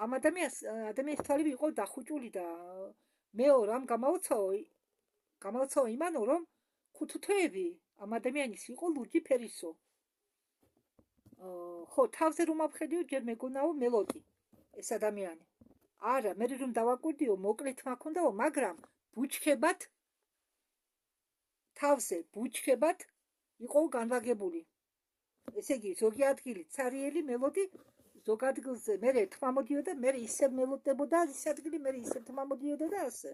ამ ადამიანის თვალები იყო დახუჭული და მეო რამ გამავცაო იმანო, რომ ქუთუთოები ამ ადამიანის იყო ლურჯი ფერისო. ხო, თავზე რომ ავხედიო, ჯერ მეგონაო მელოდი ეს ადამიანი. არა, მე რომ დავაკვირდიო, მოკლე თმა ჰქონდაო, მაგრამ ბუჩქებად თავზე ბუჩქებად იყო განლაგებული. ესე იგი, ზოგი ადგილი ცარიელი მელოდი, ზოგ ადგილზე მე თმა მოდიოდა, მე ისევ მელოდებოდა, ის ადგილი მე ისევ თმა მოდიოდა და ასე.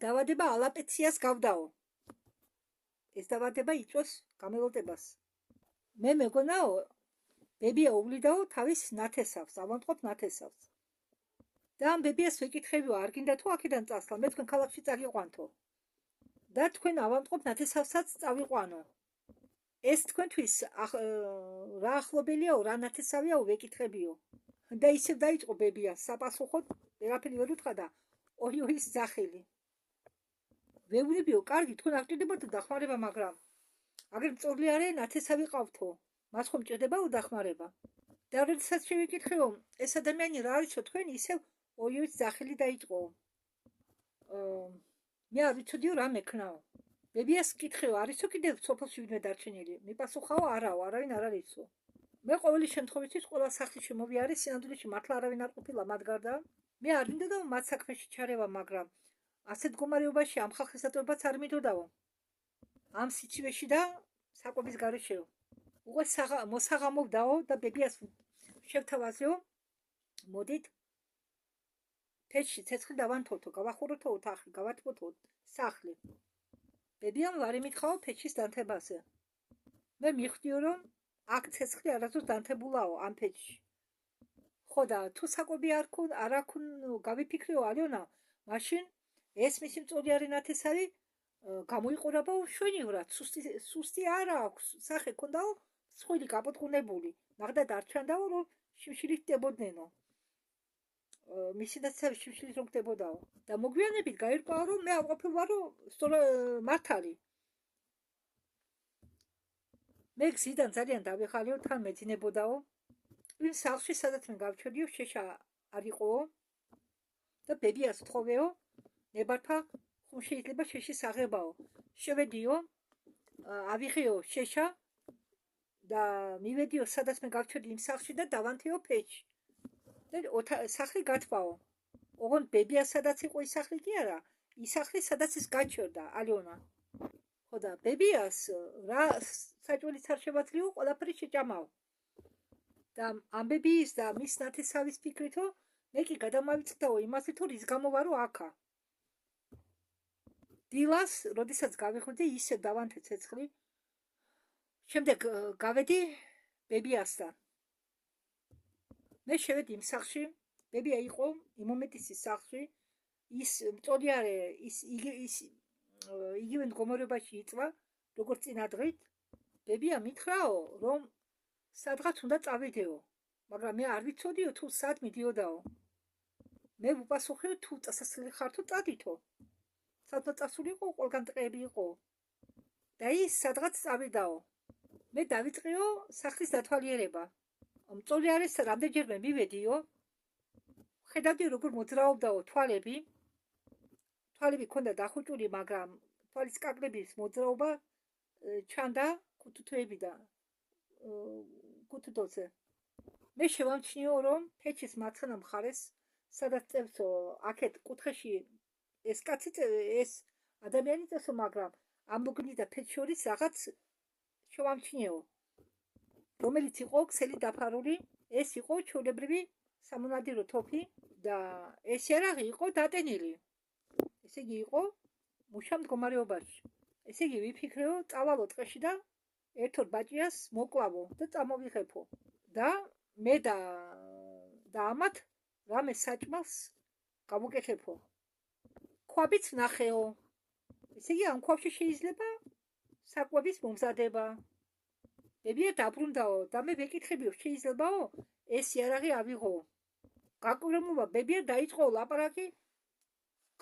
დავადება ალაპეციას გავდაო. ეს დავადება იწვევს გამელოდებას. მე მეგონაო, ბებია უვლიდაო თავის ნათესავს, ავანტყოფ ნათესავს. და ამ ბებიას ვეკითხებიო, არ გინდა თუ აქედან წასვლა, მე თქვენ ქალაქში წავიყვანთო. და თქვენ ავანტყოფ ნათესავსაც წავიყვანო. ეს თქვენთვის რა ახლობელიაო, რა ნათესავიაო ვეკითხებიო. და ისევ დაიწყო ბებია საპასუხოდ, ვერაფერი ვერ უთხრა და ოის ძახილი. ვეუბნებიო, კარგი, თქვენ არ გჭირდებათ დახმარება, მაგრამ აგერ მწოვლი არე ნათესავი ყავთო, მას ხომ ჭირდებაო დახმარება. და როდესაც შევიკითხეო, ეს ადამიანი რა არისო, თქვენ ისევ ოის ძახილი დაიწყო. მე არ ვიცოდიო რა მექნაო. ბებიას კითხეო, არისო კიდევ სოფელში ვინმე დარჩენილი? მიპასუხაო, არაო, არავინ არ არისო. მე ყოველი შემთხვევისთვის ყველა სახლში შემოვიარე, სინამდვილეში მართლა არავინ არ ყოფილა მათ გარდა. მე არ მინდოდა მათ საქმეში ჩარევა, მაგრამ ასეთ მდგომარეობაში ამ ხალხის დატოვებაც არ მინდოდაო. ამ სიცივეში და საკვების გარეშეო. უკვე მოსაღამოვდაო და ბებიას შევთავაზეო, მოდით ფეჩში ცეცხლი დავანთოთო, გავახუროთო ოთახი, გავათბოთო სახლი. ბებიამ ვარი მითხოვო ფეჩის დანთებაზე. მე მივხვდიო, რომ აქ ცეცხლი არასდროს დანთებულაო ამ ფეჩში. ხო და თუ საკვები არ აქ გავიფიქრეო, ალიონა, მაშინ ეს მისი მწოლიარე ნათესავი გამოიყურებაო შვენივრად, სუსტი არა აქვს, სახე ქონდაო სხვილი გაპოტყუნებული. ნახდათ არ ჩანდაო, რომ შიმშილით დებოდნენო. მისი ნათესავი შიმშილით რომ ხდებოდაო. და მოგვიანებით გაირკვევა, რომ მე ავყოფილ ვარო მართალი. მე გზიდან ძალიან დავიხალიო, თან მეძინებოდაო. იმ სახლში, სადაც მე გავჩერდიო, შეშა არ იყოო და ბებიას ვთხოვეო, ნებართვა ხომ შეიძლება შეშის აღებაო. შევედიო, ავიღეო შეშა და მივედიო, სადაც მე გავჩერდი იმ სახლში და დავანთეო ფეჩი. და სახლი გათბაო. ოღონდ ბებიას სადაც იყო ის სახლი კი არა, ის სახლი სადაც ის გაჩერდა, ალიონა. ხო და ბებიას რა საჭველიც არ შევაძლიო, ყველაფერი შეჭამაო. და ამ ბებიის და მის ნათესავის ფიქრითო, მე კი გადამავიწყდაო იმაზე, თუ რის გამო ვარო აქა. დილას, როდესაც გავიხვდი, ისე დავანთე ცეცხლი. შემდეგ გავედი ბებიასთან. მე შევედი იმ სახლში, ბებია იყო იმ მომენტის სახლში, ის მწოლიარე, იგივე მდგომარეობაში იწვა, როგორც წინა დღით. ბებია მითხრაო, რომ სადღაც უნდა წავიდეო, მაგრამ მე არ ვიცოდიო თუ სად მიდიოდაო. მე ვუპასუხეო, თუ წასასვლელი ხართო, წადითო. სათვალთვალო იყო, ყველგან ტყეები იყო. და ის სადღაც წავიდაო. მე დავიწყეო სახლის დათვალიერება. მწოლი არის რამდენჯერმე მივედიო. ხედავდი როგორ მოძრაობდაო თვალები. თვალები ქონდა დახუჭული, მაგრამ თვალის კაკლების მოძრაობა ჩანდა კუთუთოებიდან. კუთუთოზე. მე შევამჩნიო, რომ ფეჩის მარცხენა მხარეს, სადაც წევსო, აქეთ კუთხეში ეს კაცი ეს ადამიანი წევსო, მაგრამ ამ მოგნით და ფეჩ შორის რაღაც შევამჩნიო, რომელიც იყო ქსელი დაფარული, ეს იყო ჩვეულებრივი სამონადირო თოფი და ეს იარაღი იყო დატენილი. ესე იგი იყო მუშა მდგომარეობაში. ესე იგი ვიფიქრეო, წავალო ტყეში და ერთოდ ბაჭიას მოკლავო და წამოვიღებო. და მე და ამათ რამე საჭმელს გავუკეთებო. ქვაბიც ნახეო. ესე იგი ამ ქვაბში შეიძლება საკვების მომზადება. მებია დაბრუნდაო და მე ვეკითხებიო, შეიძლებაო ეს იარაღი ავიღო. გაკვირვებულმა ბებია დაიწყო ლაპარაკი.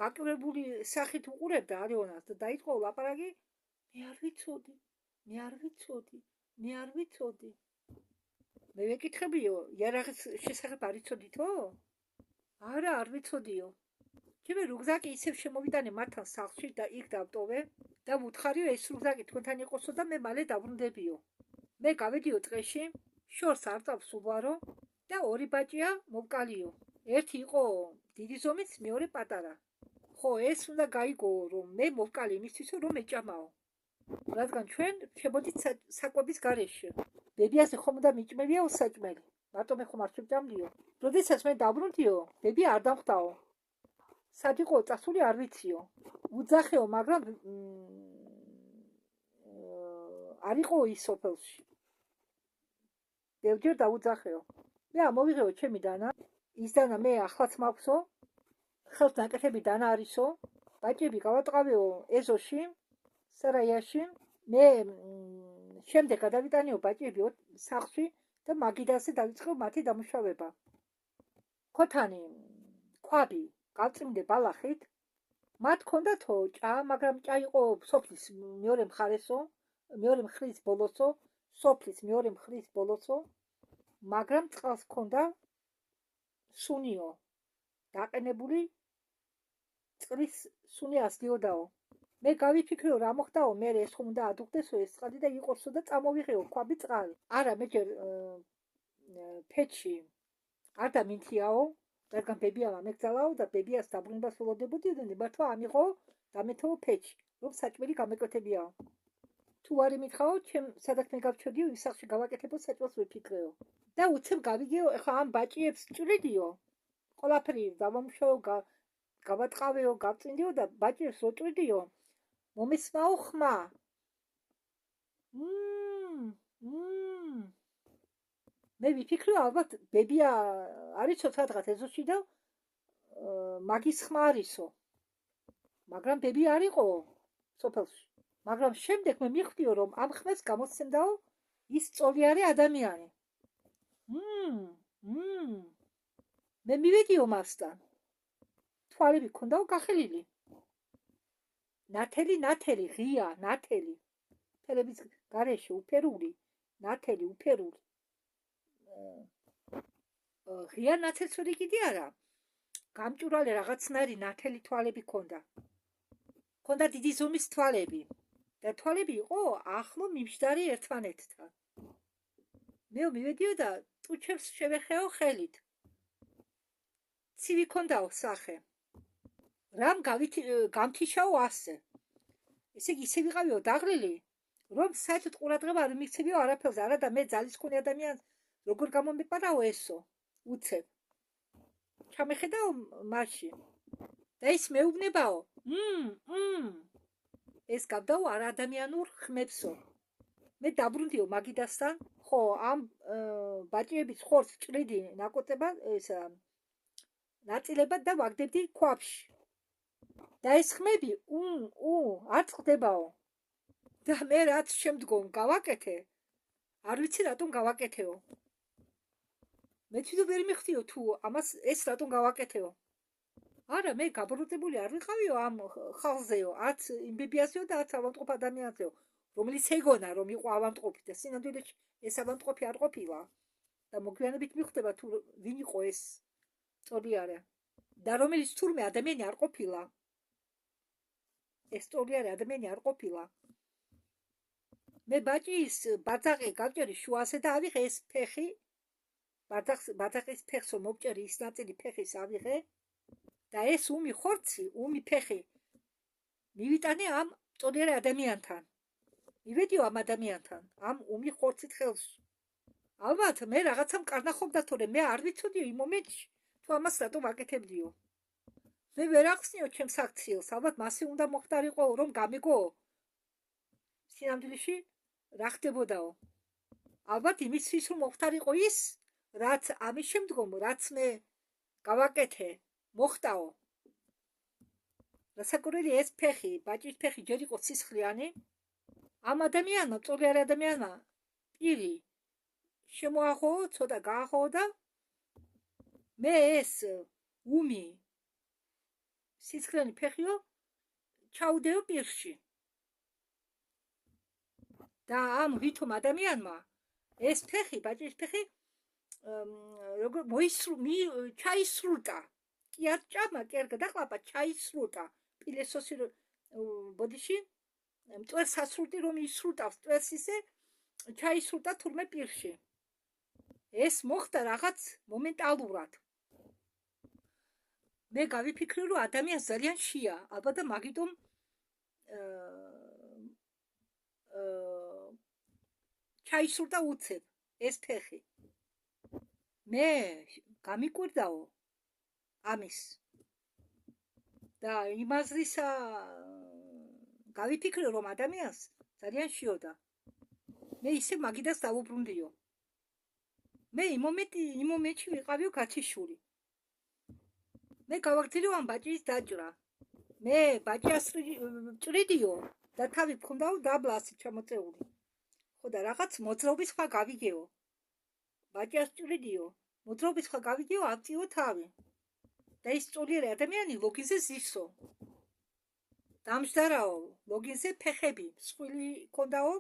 გაკვირვებული სახით უყურებდა არიონას და დაიწყო ლაპარაკი. მე არ ვიცოდი. მე ვეკითხებიო, იარაღის შესახებ არ იცოდითო? არა, არ ვიცოდიო. ჩემი რუგზაკი ისევ შემოვიდანე მათთან სახლში და იქ დავტოვე და ვუთხარიო ეს რუგზაკი თქვენთან იყოსო და მე მალე დაბრუნდებიო. მე გავედიო ტყეში, შორს არ წავს უბარო და ორი ბაჭია მოვკალიო. ერთი იყო დიდი ზომის, მეორე პატარა. ხო, ეს უნდა გაიგო, რომ მე მოვკალი იმისთვისო, რომ ეჭამაო. რადგან ჩვენ შევდით საკვების გარეშე. ბებიაზე ხომ უნდა მიჭმევიაო საჭმელი. მარტო მე ხომ არ შევჭამდიო. როდესაც მე დაბრუნდიო, ბებია არ დამხვდაო. სად იყო წასული არ ვიციო. უძახეო, მაგრამ არ იყო ის სოფელში. ბევრჯერ დაუძახეო. მე ამოვიღეო ჩემი დანა. ის დანა მე ახლაც მაქვსო. ხელს ნაკეთები დანა არისო. ბაჭები გავატყავეო ეზოში, სარაიაში. მე შემდეგ გადავიტანეო ბაჭები სახლში და მაგიდაზე დავიწყეო მათი დამუშავება. ქოთანი, ქვაბი გავწმინდე ბალახით. მათ ქონდათო ჭა, მაგრამ ჭა იყო სოფლის მეორე მხარესო, მეორე მხრის ბოლოსო, სოფლის მეორე მხრის ბოლოსო, მაგრამ წყალს ქონდა სუნიო. დაყენებული წყლის სუნი ასდიოდაო. მე გავიფიქრეო, რა მოხდაო, მე ეს ხომ უნდა ადუღდესო ეს წყალი და იყოსო და წამოვიღეო ქვაბი წყალი. არა, მე ჯერ ფეჩი არ დამინთიაო, რადგან ბებიამა მეკძალაო და ბებიას დაბრუნებას ველოდებოდი და მართლა ამიღო დამეთო ფეჩი, რომ საჭმელი გამეკეთებიაო. თუ არ იმითხაო, ჩემ სადაც მე გავჩოდიო, ის სახლში გავაკეთებო საჭმელს ვიფიქრეო. და უცებ გავიგეო, ეხლა ამ ბაჭიებს ჭრიდიო. ყველაფერი დავამუშავო, გავატყავეო, გავწმინდიო და ბაჭიებს ვოჭრიდიო. მომისმაო ხმა. მე ვიფიქრე, ალბათ ბებია არისო სადღაც ეზოში და მაგის ხმა არისო. მაგრამ ბებია არ იყო სოფელში. მაგრამ შემდეგ მე მიხვდიო, რომ ამ ხმებს გამოსცემდაო ის წოლიარე ადამიანი. მე მივედიო მასთან. თვალები ქონდაო გახელილი. ნათელი, ღია, ნათელი. ფერების გარეშე უფერული, ნათელი, უფერული. ღია ნათელს ვერ იყიდი არა. გამჭურვალე რაღაცნაირი ნათელი თვალები ქონდა. ქონდა დიდი ზომის თვალები. და თვალები იყო ახლო მიმჯდარი ერთმანეთთან. მე მივედიო და ტუჩებს შევეხეო ხელით. ცივი ქონდაო სახე. რამ გამთიშაო ასე. ესე იგი ისე ვიყავიო დაღლილი, რომ საერთოდ ყურადღება არ მიქცევიო არაფერზე, არა და მე ძალისხმული ადამიანს როგორ გამომეპარაო ესო, უცებ. ჩამეხედაო მასში. და ის მეუბნებაო, ეს გავდაო არადამიანურ ხმებსო. მე დაბრუნდიო მაგიდასთან, ხო, ამ ბაჭიების ხორცს ჭრიდი ნაკოწებად, ეს ნაწილებად და ვაგდებდი ქვაბში. და ეს ხმები არ წყდებაო. და მე რაც შემდგომ გავაკეთე, არ ვიცი რატომ გავაკეთეო. მე თვითონ ვერ მიხვდიო თუ ამას ეს რატომ გავაკეთეო. არა, მე გაბრუნებული არ ვიყავიო ამ ხალხზეო, არც იმ ბებიასეო და არც ავადმყოფ ადამიანზეო, რომელიც ეგონა, რომ იყო ავადმყოფი და სინამდვილეში ეს ავადმყოფი არ ყოფილა. და მოგვიანებით მიხვდება თუ ვინ იყო ეს სწორიარე და რომელიც თურმე ადამიანი არ ყოფილა. ეს სწორიარე ადამიანი არ ყოფილა. მე ბაჭის ბაძაყი გავჭერი შუაზე და ავიღე ეს ფეხი, ბაძაყის ფეხსო მოვჭერი ის ნაწილი ფეხის ავიღე და ეს უმი ხორცი, უმი ფეხი მივიტანე ამ სწორიარე ადამიანთან. მივედიო ამ ადამიანთან, ამ უმი ხორცით ხელში. ალბათ მე რაღაცა მკარნახობდა თორე მე არ ვიცოდიო იმ მომენტში თუ ამას რატო ვაკეთებდიო. მე ვერ ახსნიო ჩემს აქციელს, ალბათ მასე უნდა მოხდარიყო რომ გამიგო სინამდვილეში რა ხდებოდაო. ალბათ იმისთვის რომ მოხდარიყო ის რაც ამის შემდგომ რაც მე გავაკეთე მოხდაო. რასაკვირველი ეს ფეხი, ბაჭის ფეხი ჯერ იყო სისხლიანი. ამ ადამიანმა, სწორიარე ადამიანმა პირი შემოაღო, ცოტა გააღო და მე ეს უმი სისხლიანი ფეხიო ჩაუდეო პირში. და ამ ვითომ ადამიანმა ეს ფეხი, ბაჭის ფეხი როგორ ჩაისრულტა. კი არ ჭამა, კი არ გადაყლაპა, ჩაისრულტა. პილესოსი ბოდიში მტვერს სასრულტი რომ ისრულტავს, მტვერს ისე ჩაისრულტა თურმე პირში. ეს მოხდა რაღაც მომენტალურად. მე გავიფიქრე რომ ადამიანს ძალიან შია, ალბათ და მაგიტომ ჩაისრულტა უცებ ეს ფეხი. მე გამიკვირდაო ამის და იმაზრისა გავიფიქრე რომ ადამიანს ძალიან შიოდა. მე ისე მაგიდას დავუბრუნდიო. მე იმ მომენტში ვიყავიო გათიშული. მე გავაგრძელიო ამ ბაჭის დაჭრა. მე ბაჭას ჭრიდიო და თავი მქონდაო დაბლასი ჩამოწეული. ხო და რაღაც მოძრაობის ხმა გავიგეო. ბაჭას ჭრიდიო, მოძრაობის ხმა გავიგეო, აწიო თავი. და ის სწორიარე ადამიანი ლოგინზე ზისო. დამჯდარაო, ლოგინზე ფეხები, მსხვილი ქონდაო.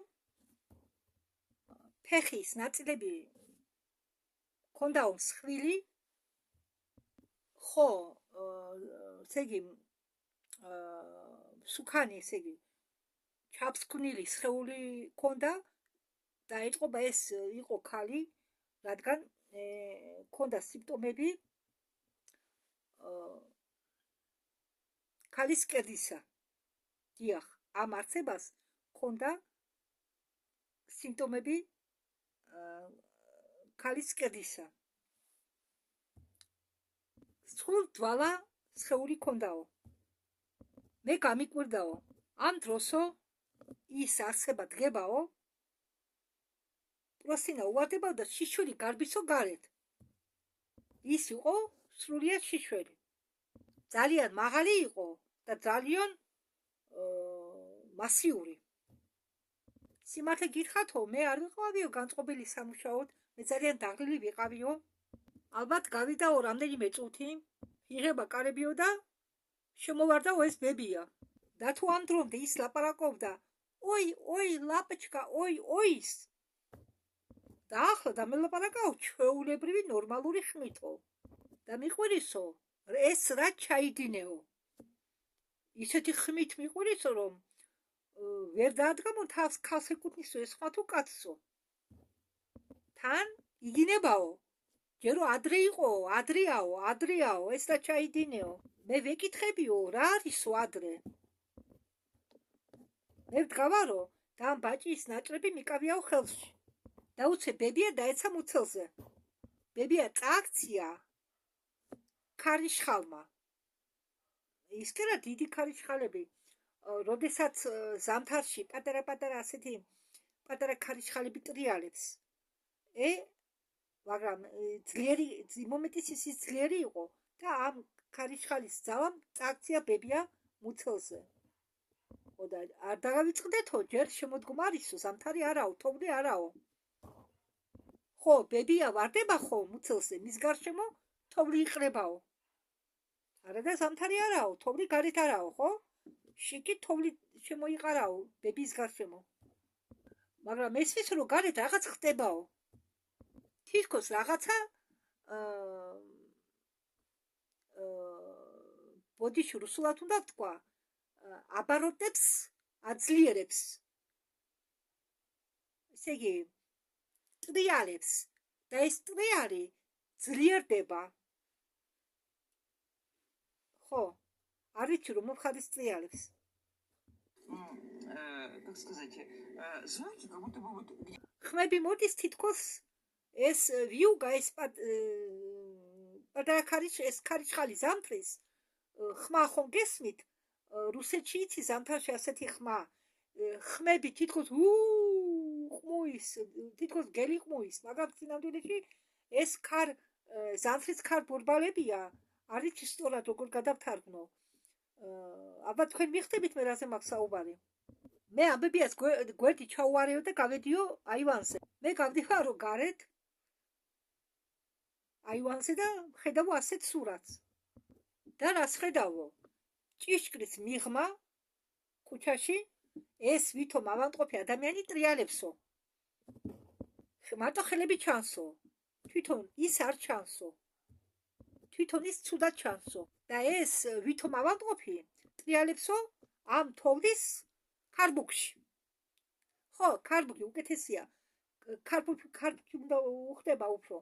ფეხის ნაწილები ქონდაო მსხვილი. ხო, ესე იგი სუქანი, ესე იგი ჩაფსკვნილი სხეული ქონდა და ეთყობა ეს იყო ქალი, რადგან ქონდა სიმპტომები ქალის კედისა. დიახ, ამ არსებას ქონდა სიმპტომები ქალის კედისა. სულ დვალა სხეული ქონდაო. მე გამიკვირდაო. ამ დროსო ის არსება დგებაო. პროსინა უვარდებაო და შიშველი გარბისო გარეთ. ის იყო სრულიად შიშველი. ძალიან მაღალი იყო და ძალიან მასიური. სიმართლე გითხრათო, მე არ ვიყავიო განწყობილი სამუშაოდ, მე ძალიან დაღლილი ვიყავიო. ალბათ გავიდაო რამდენიმე წუთი, იღება კარებიო და შემოვარდაო ეს ბებია. და თუ ამ დრომდე ის ლაპარაკობდა, ой, ლაპაჩკა, ой-ის. და ახლა დამელაპარაკაო ჩვეულებრივი ნორმალური ხმითო. და მიყვირისო, ეს რა ჩაიდინეო. ისეთი ხმით მიყვირისო, რომ ვერ დაადგამო თავს ქალს ეკუთვნისო ეს ხმა თუ კაცსო. თან იგინებაო. ჯერო ადრე იყო, ადრეაო, ეს რა ჩაიდინეო. მე ვეკითხებიო, რა არისო ადრე. მე ვდგავარო და ამ ბაჭის ნაჭრები მიკავიაო ხელში. და უცე ბებია დაეცა მუცელზე. ბებია წააქცია ქარიშხალმა. ის კერა დიდი ქარიშხალები. როდესაც ზამთარში პატარა ასეთი პატარა ქარიშხალები ტრიალებს. მაგრამ ძლიერი მომენტის ის ძლიერი იყო და ამ ქარიშხალის ძალამ წააქცია ბებია მუცელზე. ხო და არ დაგავიწყდეთო, ჯერ შემოდგმარისო, ზამთარი არაო, თოვლი არაო. ხო, ბებია ვარდება ხო მუცელზე, მის გარშემო თოვლი იყრებაო. არა და ზამთარი არაო, თოვლი გარეთ არაო, ხო? შიგით თოვლი შემოიყარაო, ბების გარშემო. მაგრამ ესვის რომ გარეთ რაღაც ხდებაო. თითქოს რაღაცა ბოდიში რუსულად უნდა ვთქვა, აბაროტებს, აძლიერებს. ესე იგი, ტრიალებს და ეს ტრიალი ძლიერდება. ხო, არ ვიცი რომ მხარის ტრიალებს. Как сказать, знаете, как будто бы вот... ხმები მოდის თითქოს ეს ვიუგა, ეს პატარა ეს ქარიშხალი ზამთრის ხმა ხომ გესმით? რუსეთში იცი ზამთარში ასეთი ხმა. ხმები თითქოს ხმუის, თითქოს გელი ხმუის, მაგრამ სინამდვილეში ეს ზამთრის ქარ ბორბალებია, არ იცი სწორად როგორ გადავთარგმნო. აბა თქვენ მიხდებით მე რაზე მაქვს საუბარი? მე ამბებიას გვერდი ჩაუვარეო და გავედიო აივანზე. მე გავდივარო გარეთ აივანზე და ხედავო ასეთ სურათს. და რას ხედავო? ჭიშკრის მიღმა ქუჩაში ეს ვითომ ავადმყოფი ადამიანი ტრიალებსო. მარტო ხელები ჩანსო. თვითონ ის არ ჩანსო. თვითონ ის ცუდად ჩანსო. და ეს ვითომ ავადმყოფი ტრიალებსო ამ თოვლის ქარბუქში. ხო, ქარბუქი უკეთესია. ქარბუქი უნდა უხდება უფრო.